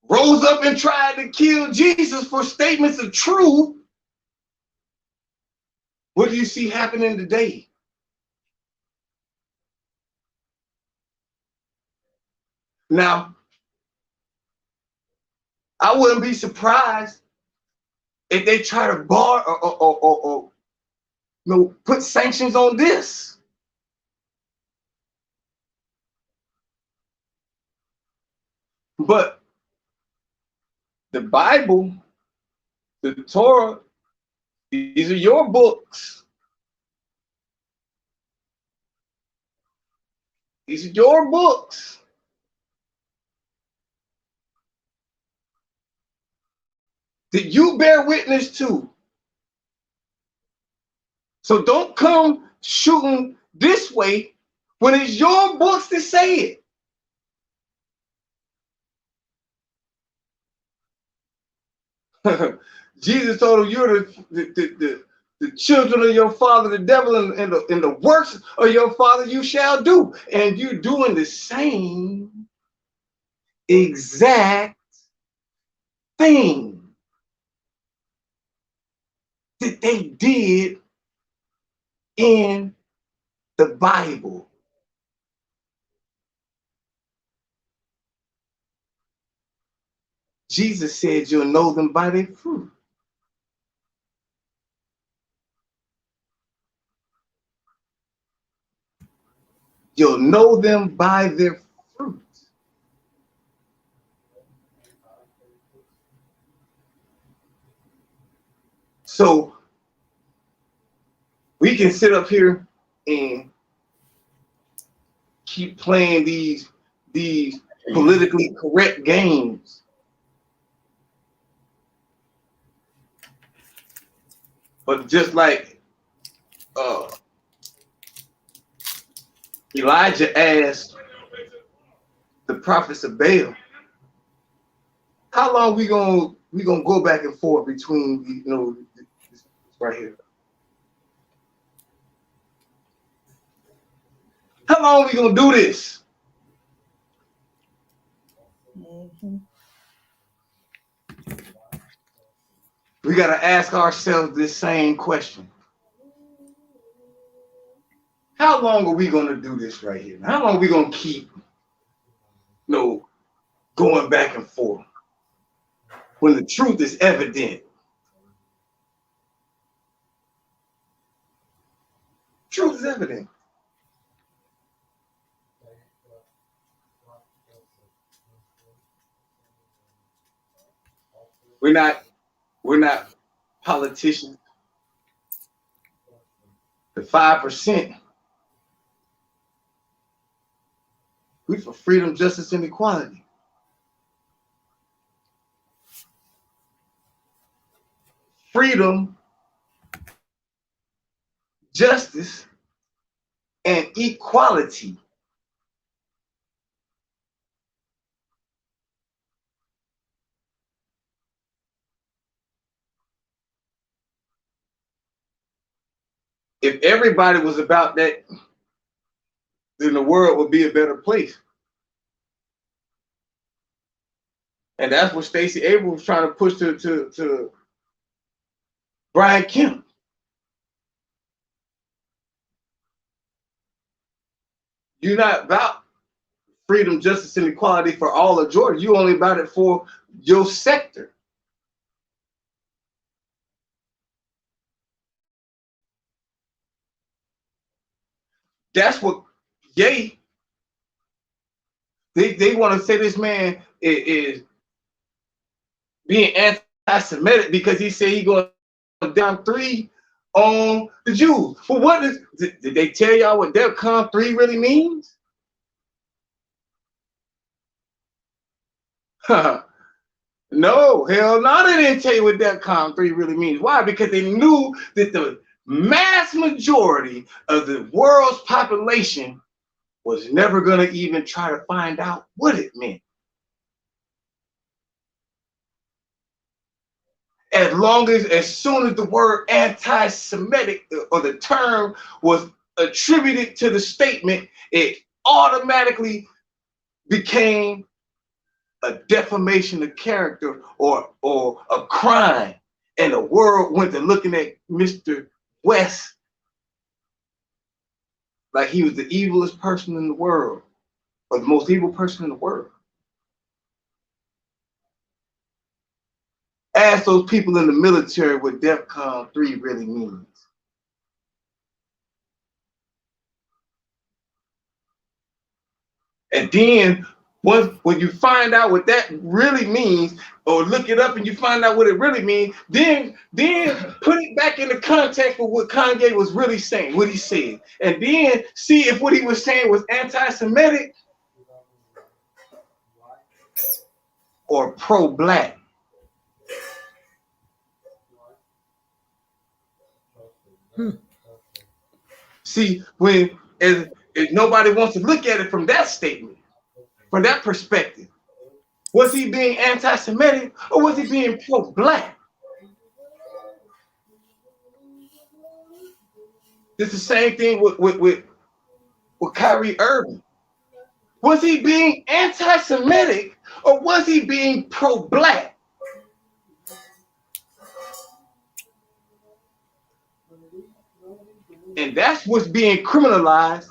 rose up and tried to kill Jesus for statements of truth, what do you see happening today? Now, I wouldn't be surprised if they try to bar or put sanctions on this. But the Bible, the Torah, these are your books. These are your books. That you bear witness to. So don't come shooting this way when it's your books that say it. Jesus told him, you're the children of your father, the devil, and the works of your father you shall do. And you're doing the same exact thing that they did in the Bible. Jesus said you'll know them by their fruit. You'll know them by their fruit. So we can sit up here and keep playing these politically correct games. But just like Elijah asked the prophets of Baal, how long we gonna go back and forth between this right here? How long we gonna do this? Mm-hmm. We gotta ask ourselves this same question. How long are we gonna do this right here? How long are we gonna keep going back and forth when the truth is evident? Truth is evident. We're not politicians. The 5%. We for freedom, justice, and equality. Freedom, justice, and equality. If everybody was about that, then the world would be a better place. And that's what Stacey Abrams was trying to push to Brian Kemp. You're not about freedom, justice, and equality for all of Georgia. You only about it for your sector. That's what they want to say this man is being anti-Semitic because he said he's going down 3 on the Jews. But what did they tell y'all what DEFCON 3 really means? No, hell no, they didn't tell you what DEFCON 3 really means. Why? Because they knew that the mass majority of the world's population was never going to even try to find out what it meant. As soon as the word anti-Semitic or the term was attributed to the statement, it automatically became a defamation of character or a crime, and the world went to looking at Mr. West like he was the evilest person in the world, or the most evil person in the world. Ask those people in the military what DEFCON 3 really means. And then when you find out what that really means, or look it up and you find out what it really means, then put it back in the context of what Kanye was really saying, what he said. And then see if what he was saying was anti-Semitic or pro-black. See, when if nobody wants to look at it from that statement, from that perspective, was he being anti-Semitic or was he being pro-black? It's the same thing with Kyrie Irving. Was he being anti-Semitic or was he being pro-black? And that's what's being criminalized.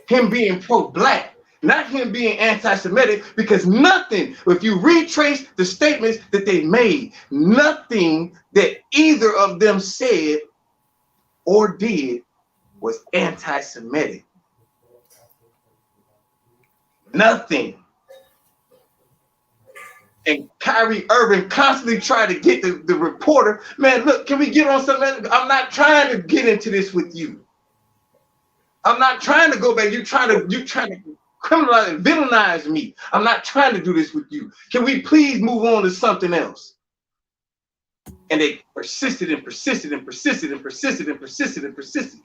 Him being pro-black, not him being anti-Semitic, because nothing, if you retrace the statements that they made, nothing that either of them said or did was anti-Semitic. Nothing. And Kyrie Irving constantly tried to get the reporter, man, look, can we get on something? I'm not trying to get into this with you. I'm not trying to go back. You're trying to criminalize and villainize me. I'm not trying to do this with you. Can we please move on to something else? And they persisted and persisted and persisted and persisted and persisted and persisted.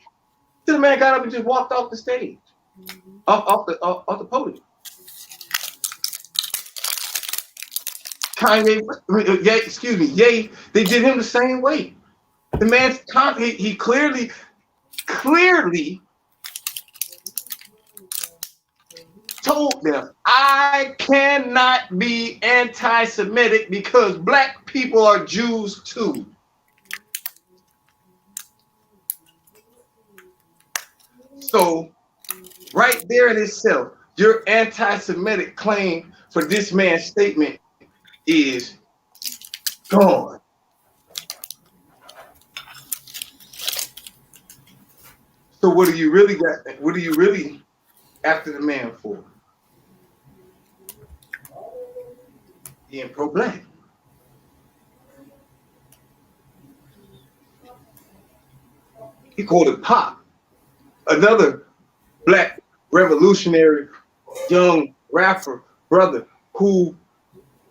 Till the man got up and just walked off the stage, off the podium. Kanye, Ye, they did him the same way. The man's he clearly told them, I cannot be anti-Semitic because black people are Jews too. So right there in itself, your anti-Semitic claim for this man's statement is gone. So what do you really got? What are you really after the man for? Being pro-black. He called it Pop, another black revolutionary young rapper brother who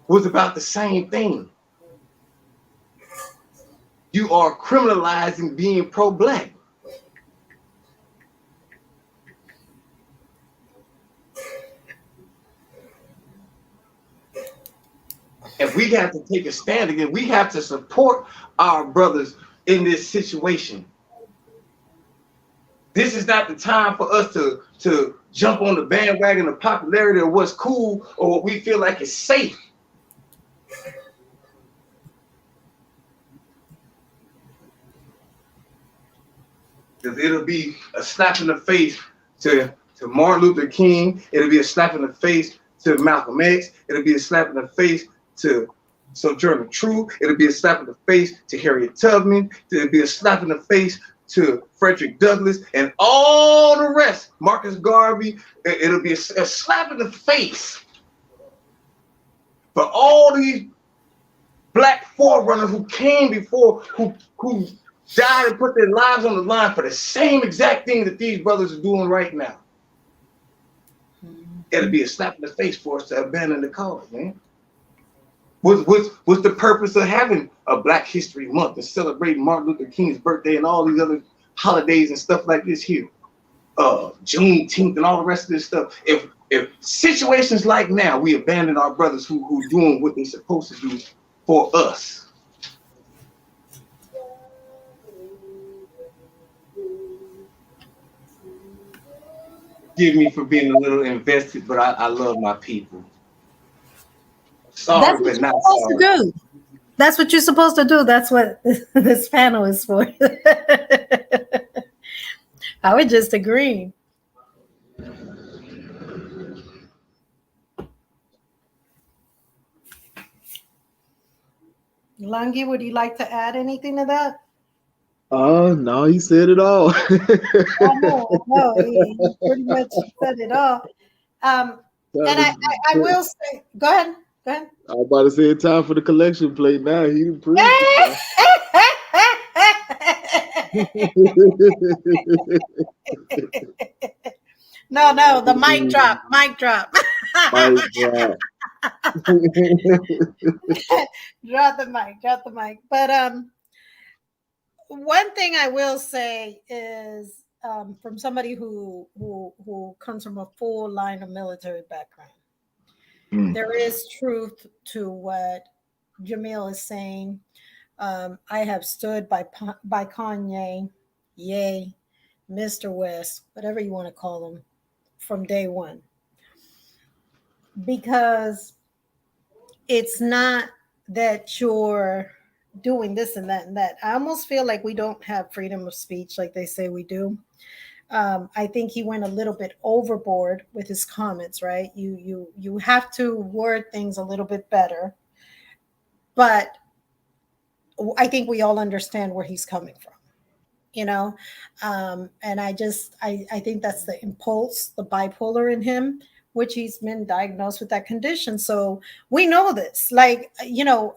was about the same thing. You are criminalizing being pro-black. And we have to take a stand again. We have to support our brothers in this situation. This is not the time for us to jump on the bandwagon of popularity or what's cool or what we feel like is safe. Because it'll be a slap in the face to Martin Luther King. It'll be a slap in the face to Malcolm X. It'll be a slap in the face to Sojourner Truth. It'll be a slap in the face to Harriet Tubman. It'll be a slap in the face to Frederick Douglass and all the rest. Marcus Garvey. It'll be a slap in the face for all these black forerunners who came before, who died and put their lives on the line for the same exact thing that these brothers are doing right now. It'll be a slap in the face for us to abandon the cause, man. What's the purpose of having a Black History Month and celebrating Martin Luther King's birthday and all these other holidays and stuff like this here? Juneteenth and all the rest of this stuff. If situations like now, we abandon our brothers who doing what they're supposed to do for us. Forgive me for being a little invested, but I love my people. That's Sorry, what but you're not supposed to sorry. do. That's what you're supposed to do. That's what this panel is for. I would just agree. Lungi, would you like to add anything to that? No, he said it all. I know, I know. He pretty much said it all. Um, and I will say, go ahead, go ahead. I was about to say it's time for the collection plate now. He done proved No, no, the mic it. drop, mic drop. Mic drop. Drop the mic. But one thing I will say is from somebody who comes from a full line of military background, there is truth to what Jamil is saying. I have stood by Kanye, Ye, Mr. West, whatever you want to call him, from day one, because it's not that you're doing this and that and that. I almost feel like we don't have freedom of speech like they say we do. I think he went a little bit overboard with his comments, right? You have to word things a little bit better, but I think we all understand where he's coming from, you know. And I think that's the impulse, the bipolar in him, which he's been diagnosed with that condition. So we know this, like, you know,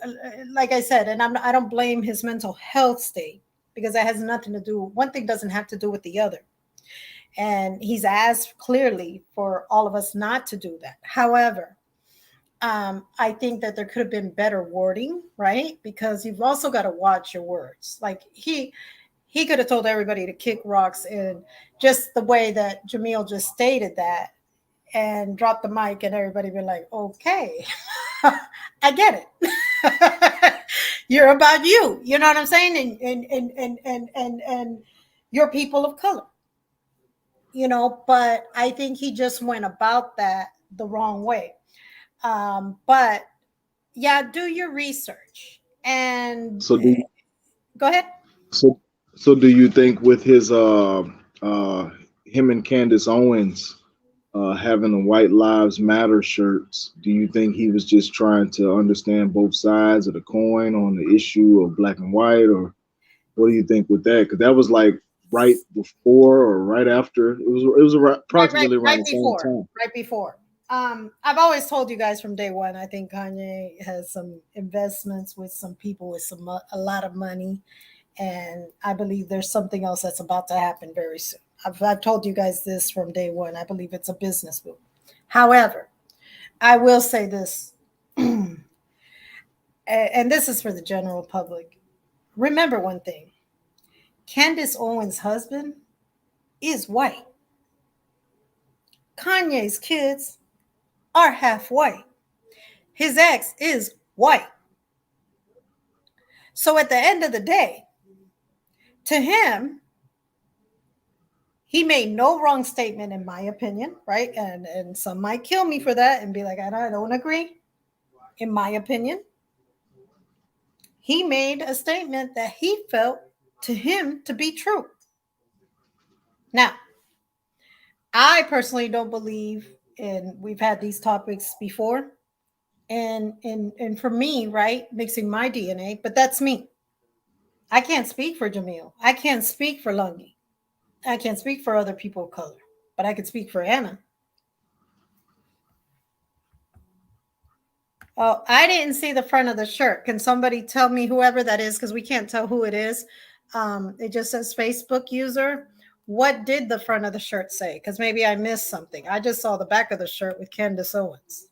like I said, and I don't blame his mental health state, because that has nothing to do, one thing doesn't have to do with the other. And he's asked clearly for all of us not to do that. However, I think that there could have been better wording, right? Because you've also got to watch your words. Like he could have told everybody to kick rocks in just the way that Jamil just stated that, and drop the mic, and everybody be like, okay, I get it. You're about you. You know what I'm saying? And you're people of color, you know, but I think he just went about that the wrong way. But yeah, do your research and So do go ahead. so so do you think with his him and Candace Owens having the White Lives Matter shirts, do you think he was just trying to understand both sides of the coin on the issue of black and white, or what do you think with that? Because that was like right before or right after. It was approximately around Right the same before, time. right before. I've always told you guys from day one, I think Kanye has some investments with some people with a lot of money, and I believe there's something else that's about to happen very soon. I've told you guys this from day one. I believe it's a business move. However, I will say this, and this is for the general public. Remember one thing: Candace Owens' husband is white. Kanye's kids are half white. His ex is white. So at the end of the day, to him, he made no wrong statement, in my opinion, right? And some might kill me for that and be like, I don't agree. In my opinion, he made a statement that he felt to him to be true. Now, I personally don't believe in, we've had these topics before, and for me, right, mixing my DNA, but that's me. I can't speak for Jamil. I can't speak for Lungi. I can't speak for other people of color, but I can speak for Anna. Oh, I didn't see the front of the shirt. Can somebody tell me, whoever that is, because we can't tell who it is? It just says Facebook user. What did the front of the shirt say? Because maybe I missed something. I just saw the back of the shirt with Candace Owens.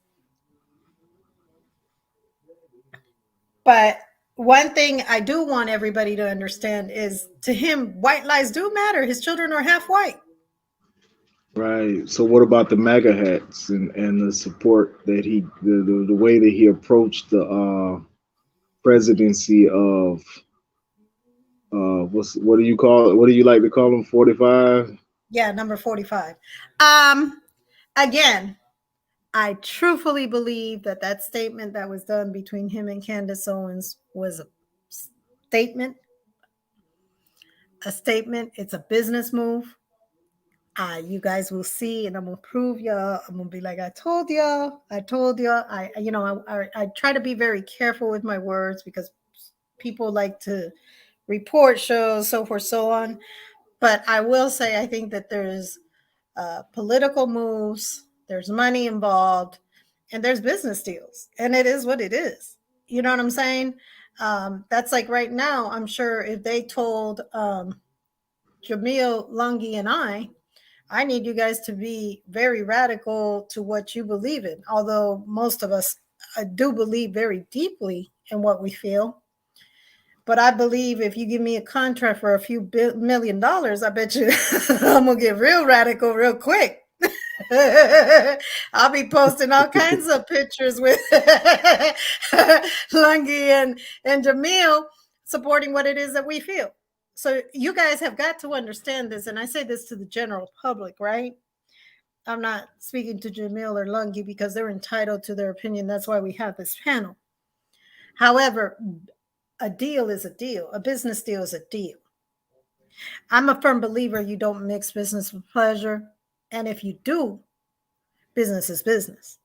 But one thing I do want everybody to understand is, to him, white lives do matter. His children are half white. Right. So what about the MAGA hats and the support that the way that he approached the presidency of what do you call it? What do you like to call them? 45? Yeah, number 45. Again, I truthfully believe that that statement that was done between him and Candace Owens was statement, a statement. It's a business move. You guys will see, and I'm gonna prove y'all. I'm gonna be like, I told y'all, I told y'all. I try to be very careful with my words because people like to report shows, so forth, so on. But I will say, I think that there's political moves, there's money involved, and there's business deals, and it is what it is. You know what I'm saying? That's like right now. I'm sure if they told Jamil Lungi and I need you guys to be very radical to what you believe in. Although most of us do believe very deeply in what we feel. But I believe if you give me a contract for a few $1,000,000, I bet you I'm going to get real radical real quick. I'll be posting all kinds of pictures with Lungi and Jamil supporting what it is that we feel. So you guys have got to understand this, and I say this to the general public, right? I'm not speaking to Jamil or Lungi because they're entitled to their opinion. That's why we have this panel. However, a deal is a deal. A business deal is a deal. I'm a firm believer you don't mix business with pleasure. And if you do, business is business.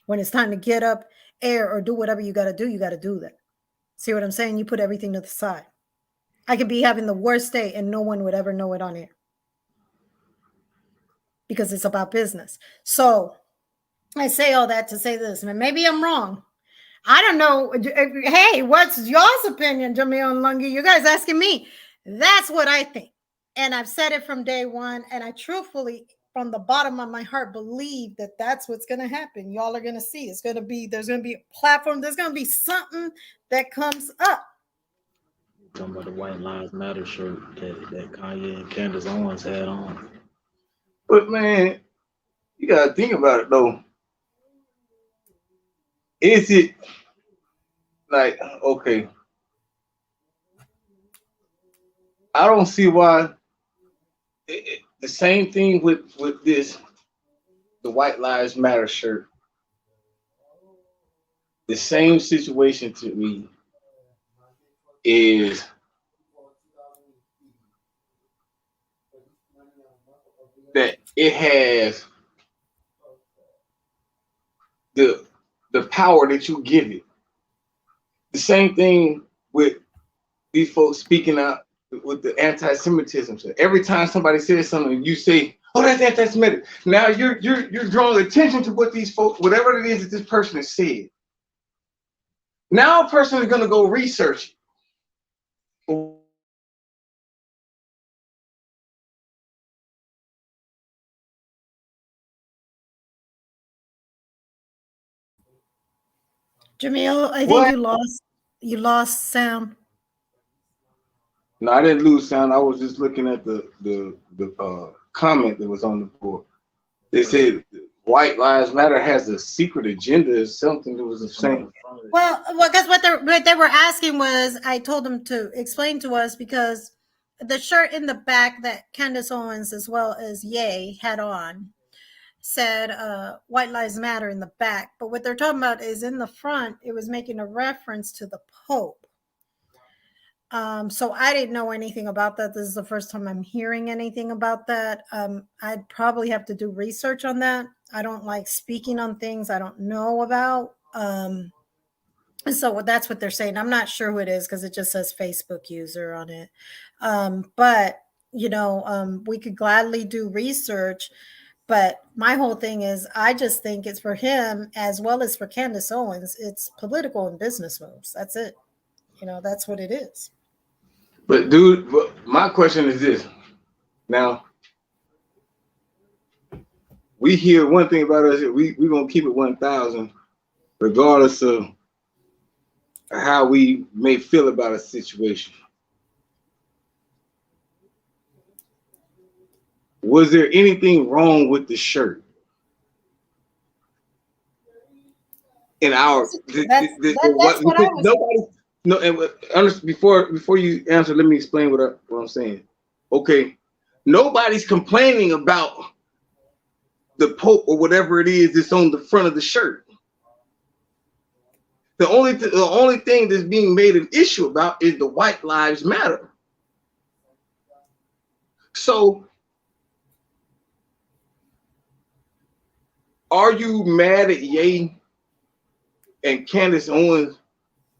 When it's time to get up, air, or do whatever you got to do that. See what I'm saying? You put everything to the side. I could be having the worst day and no one would ever know it on air because it's about business. So I say all that to say this, and maybe I'm wrong. I don't know. Hey, what's y'all's opinion, Jamil and Lungi? You guys asking me. That's what I think. And I've said it from day one. And I truthfully, from the bottom of my heart, believe that that's what's going to happen. Y'all are going to see. There's going to be a platform. There's going to be something that comes up. Talking about the White Lives Matter shirt that Kanye and Candace Owens had on. But man, you gotta think about it though. Is it like okay? I don't see why. The same thing with this, the White Lives Matter shirt. The same situation to me is that it has the power that you give it. The same thing with these folks speaking out with the anti-Semitism. So every time somebody says something, you say, "Oh, that's anti-Semitic." Now you're drawing attention to what these folks, whatever it is that this person has said. Now a person is going to go research it. Jamil, I think What? you lost sound. No, I didn't lose sound. I was just looking at the comment that was on the board. They said White Lives Matter has a secret agenda or something that was the same. Well, because what they were asking was, I told them to explain to us because the shirt in the back that Candace Owens as well as Ye had on said White Lives Matter in the back. But what they're talking about is in the front, it was making a reference to the Pope. So I didn't know anything about that. This is the first time I'm hearing anything about that. I'd probably have to do research on that. I don't like speaking on things I don't know about. So that's what they're saying. I'm not sure who it is because it just says Facebook user on it. But we could gladly do research. But my whole thing is, I just think it's for him as well as for Candace Owens. It's political and business moves. That's it. That's what it is. But dude, my question is this. Now, we hear one thing about us. We're going to keep it 1,000, regardless of how we may feel about a situation. Was there anything wrong with the shirt? In our That's what I was. nobody no, and before you answer, let me explain what I'm saying. Okay, Nobody's complaining about the Pope or whatever it is that's on the front of the shirt. The only thing that's being made an issue about is the White Lives Matter. So, are you mad at Ye and Candace Owens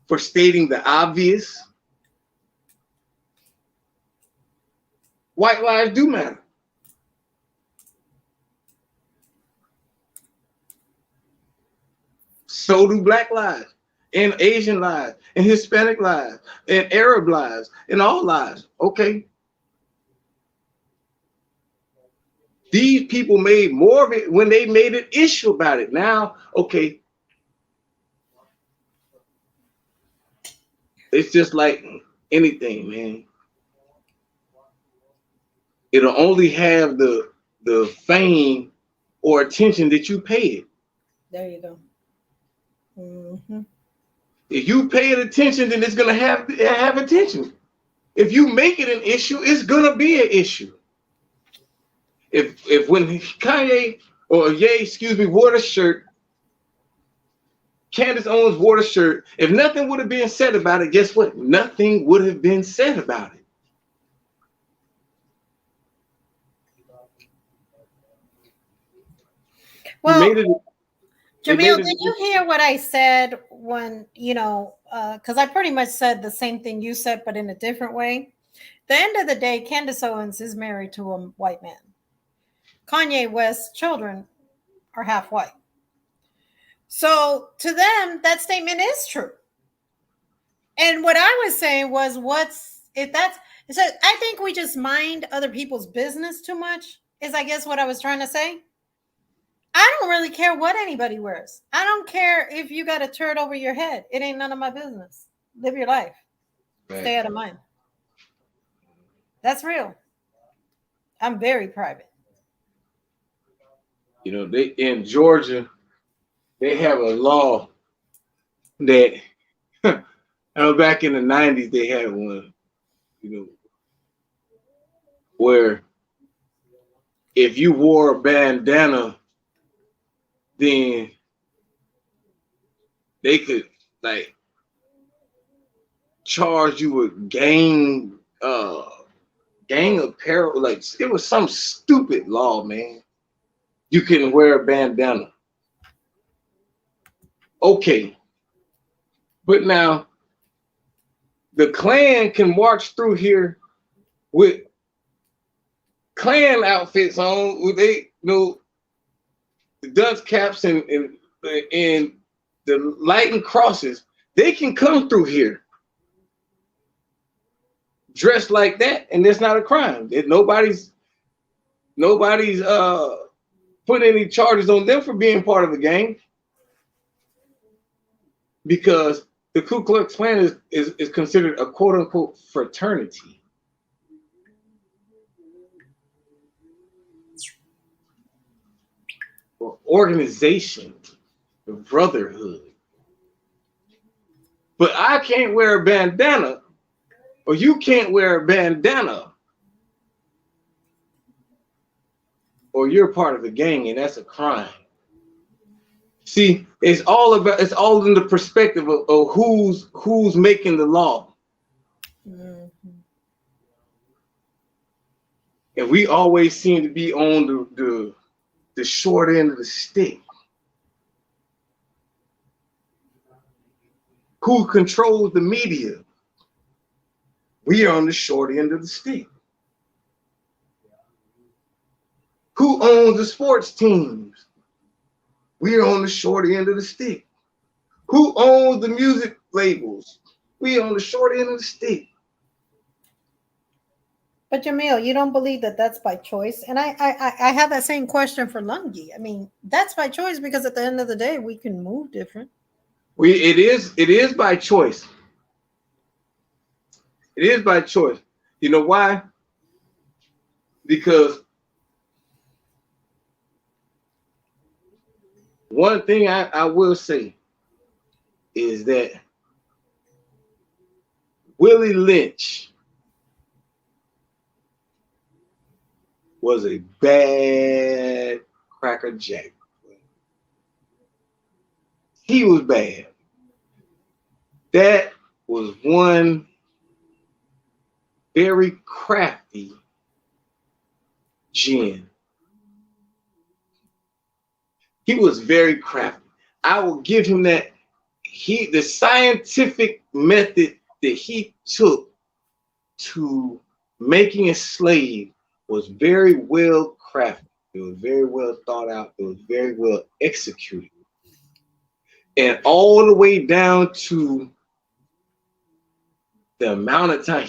for stating the obvious? White lives do matter. So do Black lives, and Asian lives, and Hispanic lives, and Arab lives, and all lives. Okay. These people made more of it when they made an issue about it. Now, okay. It's just like anything, man. It'll only have the fame or attention that you pay it. There you go. Mm-hmm. If you pay it attention, then it's gonna have attention. If you make it an issue, it's gonna be an issue. If when Kanye or Ye, wore the shirt, Candace Owens wore the shirt, if nothing would have been said about it, guess what? Nothing would have been said about it. Well, Jamil, did you hear what I said when, because I pretty much said the same thing you said, but in a different way. At the end of the day, Candace Owens is married to a white man. Kanye West's children are half white. So to them, that statement is true. And what I was saying was, I think we just mind other people's business too much, is I guess what I was trying to say. I don't really care what anybody wears. I don't care if you got a turd over your head. It ain't none of my business. Live your life. Right. Stay out of mine. That's real. I'm very private. They in Georgia, they have a law that back in the 90s they had one, where if you wore a bandana, then they could charge you with gang apparel. It was some stupid law, man. You couldn't wear a bandana. Okay. But now the Klan can march through here with Klan outfits on, with the dunce caps and the light and crosses. They can come through here dressed like that, and it's not a crime. Nobody's putting any charges on them for being part of the gang, because the Ku Klux Klan is considered a quote unquote fraternity. Or organization, or brotherhood. But I can't wear a bandana, or you can't wear a bandana, or you're part of the gang, and that's a crime. See, it's all in the perspective of who's making the law. Mm-hmm. And we always seem to be on the short end of the stick. Who controls the media? We are on the short end of the stick. Who owns the sports teams? We are on the short end of the stick. Who owns the music labels? We are on the short end of the stick. But Jamil, you don't believe that that's by choice? And I have that same question for Lungi. I mean, that's by choice, because at the end of the day, we can move different. It is by choice. It is by choice. You know why? Because one thing I will say is that Willie Lynch was a bad Cracker Jack. He was bad. That was one very crafty gin. He was very crafty. I will give him that. The scientific method that he took to making a slave was very well crafted. It was very well thought out. It was very well executed. And all the way down to the amount of time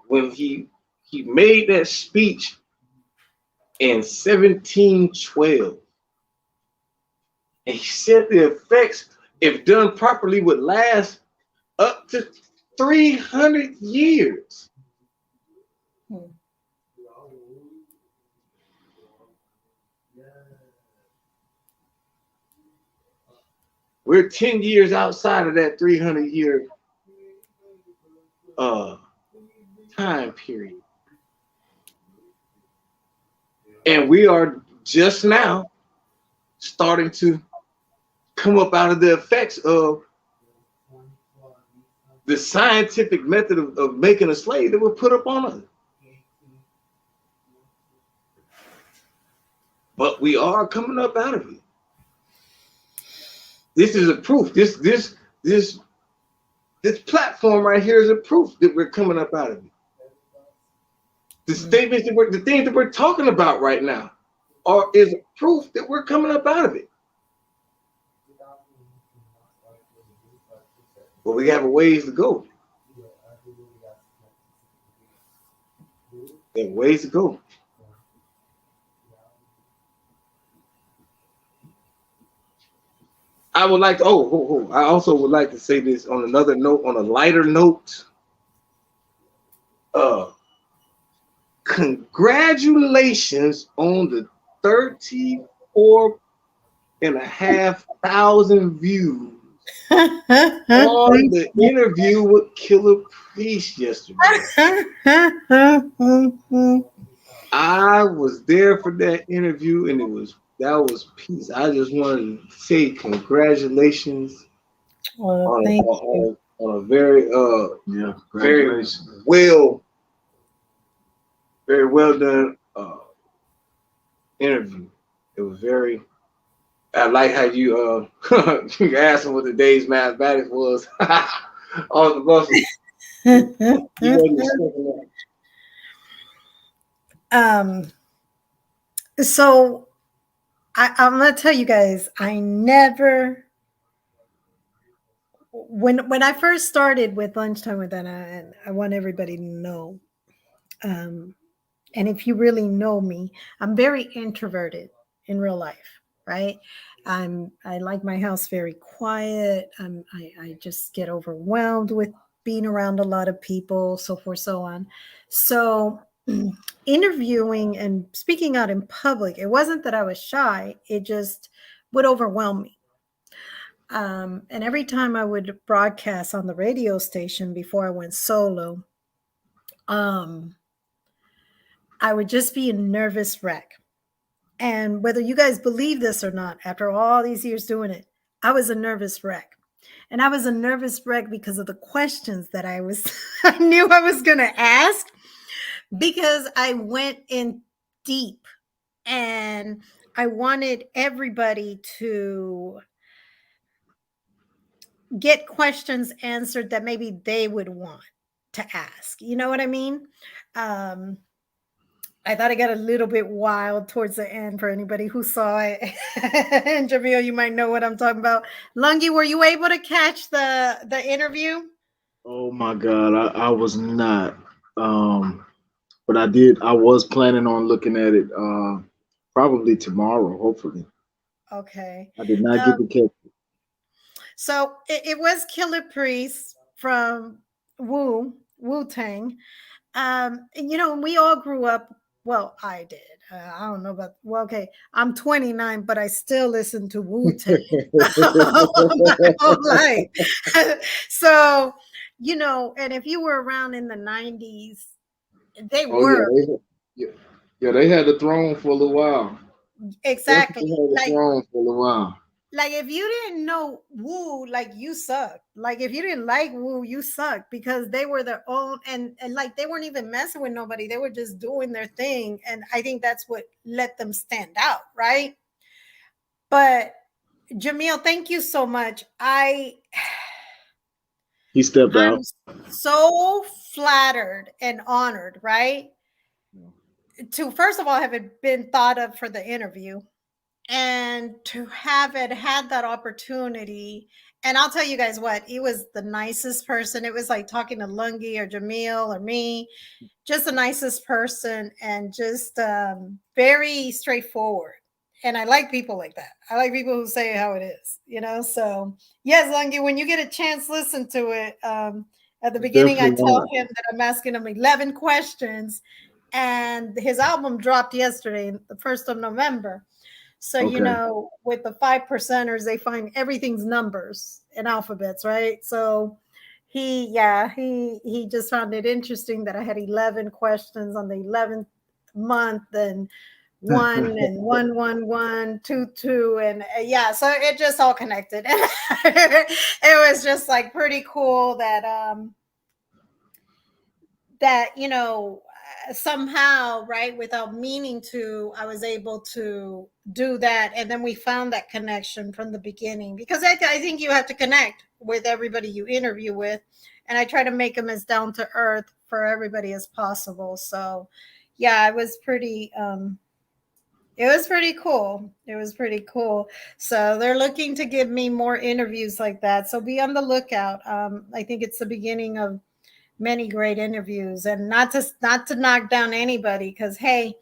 when he made that speech in 1712. And he said the effects, if done properly, would last up to 300 years. We're 10 years outside of that 300-year time period. And we are just now starting to come up out of the effects of the scientific method of making a slave that was put up on us. But we are coming up out of it. This is a proof. This platform right here is a proof that we're coming up out of it. The statements the things that we're talking about right now is proof that we're coming up out of it. But we have a ways to go. We have ways to go. I would like to, I also would like to say this on another note, on a lighter note. Congratulations on the 34,500 views on the interview with Killer Priest yesterday. I was there for that interview, and that was peace. I just wanted to say congratulations on a very very well done interview. It was very. I like how you you asked him what the day's mathematics was on the bus. So I'm gonna tell you guys, I never, when I first started with Lunchtime with Anna, I want everybody to know, and if you really know me, I'm very introverted in real life, right? I like my house very quiet. I just get overwhelmed with being around a lot of people, so forth, so on. So interviewing and speaking out in public, it wasn't that I was shy, it just would overwhelm me. And every time I would broadcast on the radio station before I went solo, I would just be a nervous wreck. And whether you guys believe this or not, after all these years doing it, I was a nervous wreck. And I was a nervous wreck because of the questions that I knew I was going to ask, because I went in deep and I wanted everybody to get questions answered that maybe they would want to ask. You know what I mean? I thought it got a little bit wild towards the end for anybody who saw it. And Jamil, you might know what I'm talking about. Lungi, were you able to catch the interview? Oh my God, I was not. But I did. I was planning on looking at it probably tomorrow, hopefully. Okay. I did not get to catch it. So it was Killer Priest from Wu-Tang. You know, we all grew up. Well, I did. I don't know about. Well, okay, I'm 29, but I still listen to Wu-Tang my whole life. So, you know, and if you were around in the 90s, they were. Yeah, they had the throne for a little while. Exactly. Definitely had the throne for a little while. Like if you didn't know Wu, like you sucked. Like if you didn't like Wu, you sucked because they were their own and like they weren't even messing with nobody. They were just doing their thing. And I think that's what let them stand out, right? But Jamil, thank you so much. He stepped I'm out. so flattered and honored, right? To first of all have it been thought of for the interview and to have it had that opportunity. And I'll tell you guys what, he was the nicest person. It was like talking to Lungi or Jamil or me, just the nicest person and just very straightforward. And I like people like that. I like people who say how it is, you know? So yes, Lungi, when you get a chance, listen to it. At the beginning, I Definitely tell not. him that I'm asking him 11 questions and his album dropped yesterday, the 1st of November. So, you Okay. know, with the 5%ers, they find everything's numbers and alphabets, right? So he just found it interesting that I had 11 questions on the 11th month and one and one, one, one, two, two. And yeah, so it just all connected. It was just like pretty cool that somehow, right, without meaning to, I was able to do that. And then we found that connection from the beginning because I think you have to connect with everybody you interview with, and I try to make them as down to earth for everybody as possible. So yeah, it was pretty cool. It was pretty cool. So they're looking to give me more interviews like that, so be on the lookout. I think it's the beginning of many great interviews, and not to knock down anybody, because hey,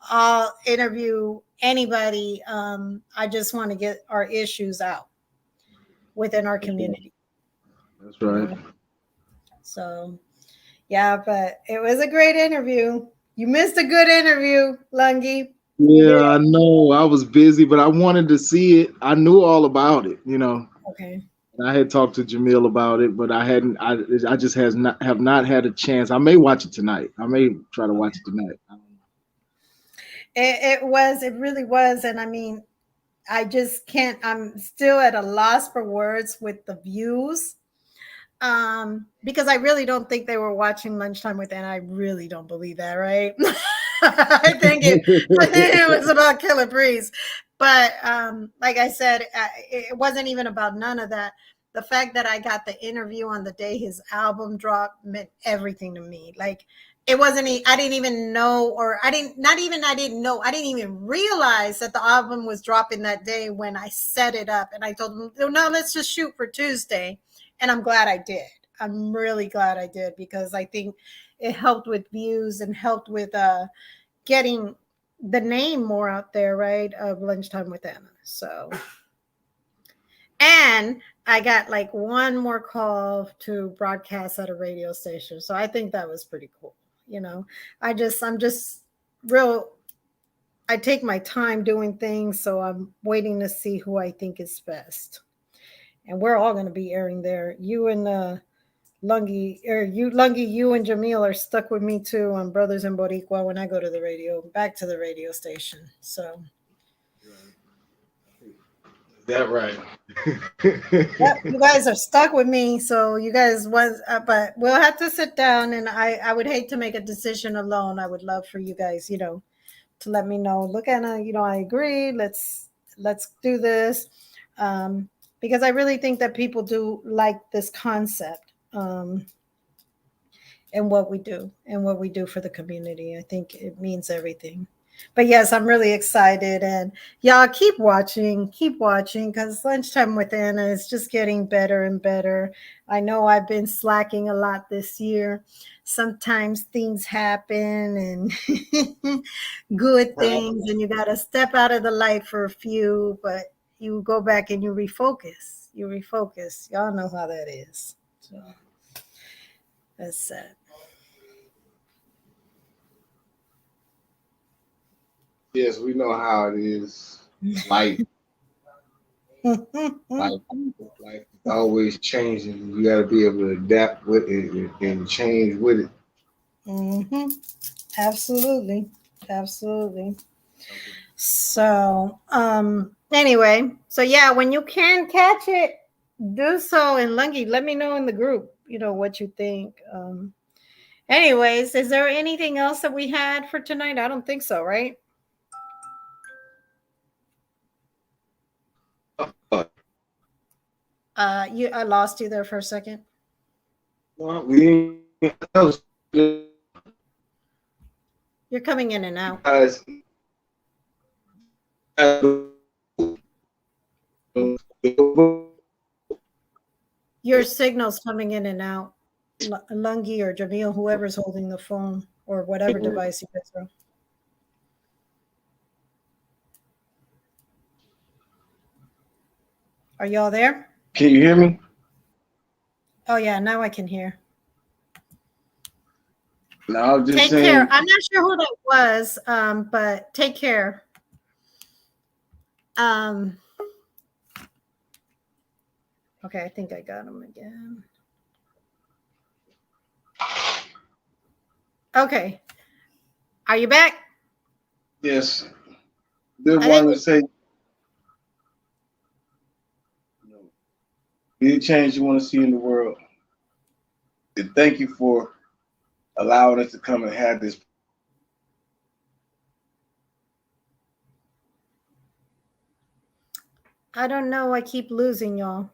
I'll interview anybody. I just want to get our issues out within our community, That's you right. know. So yeah, but it was a great interview. You missed a good interview, Lungi. You Yeah, did. I know. I was busy, but I wanted to see it. I knew all about it, Okay. And I had talked to Jamil about it, but I hadn't. I just have not had a chance. I may watch it tonight. I may try to watch it tonight. It really was. And I mean, I just can't, I'm still at a loss for words with the views. Because I really don't think they were watching Lunchtime with Anna. I really don't believe that, right? I think it was about Killer Breeze. But like I said, it wasn't even about none of that. The fact that I got the interview on the day his album dropped meant everything to me. Like it wasn't, I didn't even know, or I didn't, not even, I didn't know, I didn't even realize that the album was dropping that day when I set it up. And I told him, no, let's just shoot for Tuesday. And I'm glad I did. I'm really glad I did, because I think it helped with views and helped with getting the name more out there, right? Of Lunchtime with Anna. So, and I got like one more call to broadcast at a radio station. So I think that was pretty cool. You know, I'm just real, I take my time doing things. So I'm waiting to see who I think is best. And we're all going to be airing there. You and Lungi, you and Jamil are stuck with me too on Brothers and Boricua when I go to the radio, back to the radio station. So, Is that right? yep, you guys are stuck with me. So you guys was, but we'll have to sit down. And I would hate to make a decision alone. I would love for you guys, to let me know. Look, Anna, I agree. Let's do this, because I really think that people do like this concept. And what we do for the community. I think it means everything. But yes, I'm really excited, and y'all keep watching, because Lunchtime with Anna is just getting better and better. I know I've been slacking a lot this year. Sometimes things happen and good things, and you got to step out of the light for a few, but you go back and you refocus. You refocus. Y'all know how that is. So that's sad. Yes, we know how it is. Life, life, life is always changing. You got to be able to adapt with it and change with it. Hmm. Absolutely. Absolutely. So, anyway, so yeah, when you can catch it, do so. And Lungi, let me know in the group, what you think. Anyways, is there anything else that we had for tonight? I don't think so, right? I lost you there for a second. Well, You're coming in and out. guys, Your signal's coming in and out. Lungi or Jamil, whoever's holding the phone or whatever device you guys are. Are y'all there? Can you hear me? Oh yeah, now I can hear. No, I was just Take saying. care. I'm not sure who that was, but take care. Okay, I think I got him again. Okay. Are you back? Yes. Just wanted to say, be the change you want to see in the world. And thank you for allowing us to come and have this. I don't know. I keep losing y'all.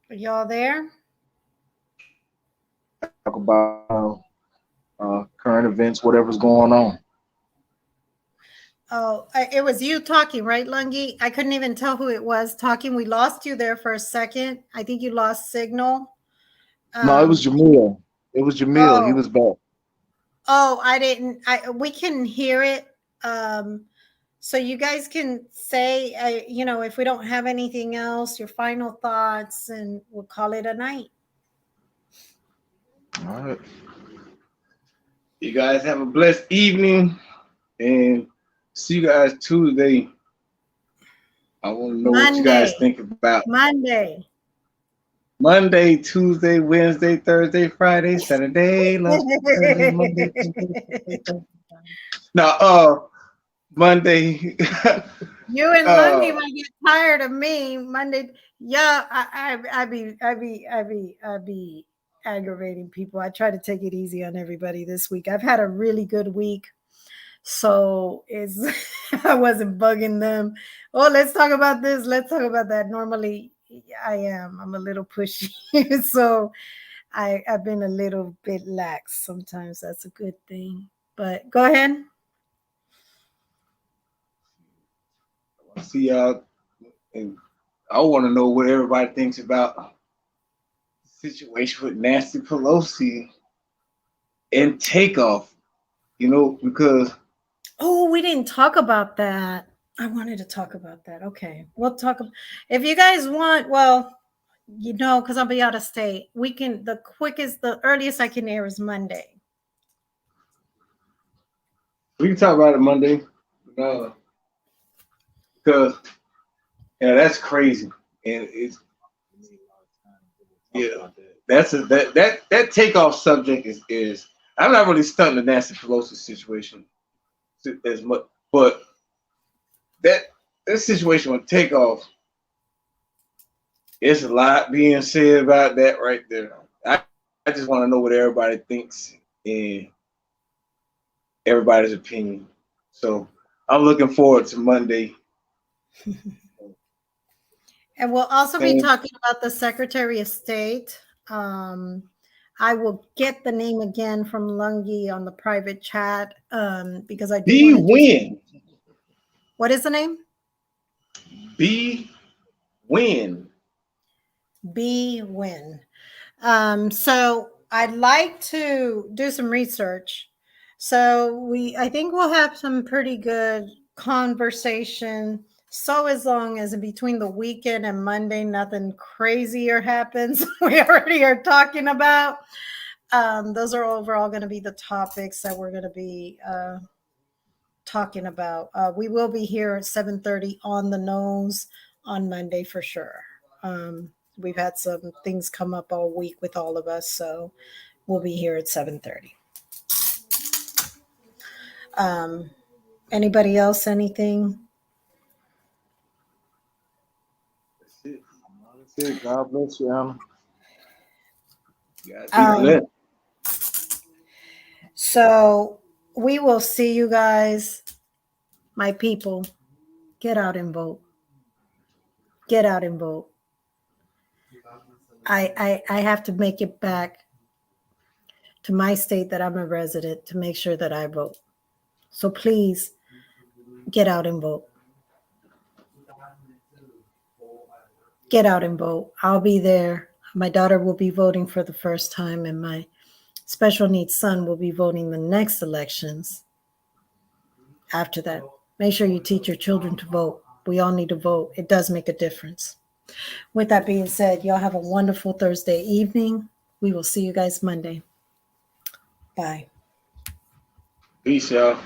Are y'all there? Talk about current events, whatever's going on. Oh, it was you talking, right, Lungi? I couldn't even tell who it was talking. We lost you there for a second. I think you lost signal. No, it was Jamil. It was Jamil. He was back. Oh, I didn't. We can hear it. So you guys can say, if we don't have anything else, your final thoughts, and we'll call it a night. All right. You guys have a blessed evening and see you guys Tuesday. I want to know what you guys think about Monday, Tuesday, Wednesday, Thursday, Friday, Saturday, Sunday, Monday, Tuesday. Now, Monday. You and Lungi might get tired of me Monday. Yeah, I be aggravating people. I try to take it easy on everybody this week. I've had a really good week, so I wasn't bugging them. Oh, let's talk about this. Let's talk about that. Normally, I'm a little pushy, so I've been a little bit lax. Sometimes that's a good thing. But go ahead. See y'all, and I want to know what everybody thinks about the situation with Nancy Pelosi and Takeoff. Because we didn't talk about that. I wanted to talk about that. Okay, we'll talk. If you guys want, well, because I'll be out of state. We can. The earliest I can air is Monday. we can talk about it Monday. Because that's crazy, and it's that Takeoff subject is I'm not really stunned the Nancy Pelosi situation as much, but that situation with Takeoff, it's a lot being said about that right there. I just want to know what everybody thinks and everybody's opinion. So I'm looking forward to Monday. And we'll also be talking about the Secretary of State. I will get the name again from Lungi on the private chat because I do want to Win. What is the name? Win. Win. So I'd like to do some research. So I think we'll have some pretty good conversation. So as long as in between the weekend and Monday, nothing crazier happens, we already are talking about. Those are overall going to be the topics that we're going to be talking about. We will be here at 7:30 on the nose on Monday for sure. We've had some things come up all week with all of us, so we'll be here at 7:30. Anybody else? Anything? That's it. God bless you, Anna. God be blessed. So we will see you guys, my people. Get out and vote. Get out and vote. I have to make it back to my state that I'm a resident to make sure that I vote. So please get out and vote. Get out and vote. I'll be there. My daughter will be voting for the first time, and my special needs son will be voting the next elections after that. Make sure you teach your children to vote. We all need to vote. It does make a difference. With that being said, y'all have a wonderful Thursday evening. We will see you guys Monday. Bye. Peace, y'all.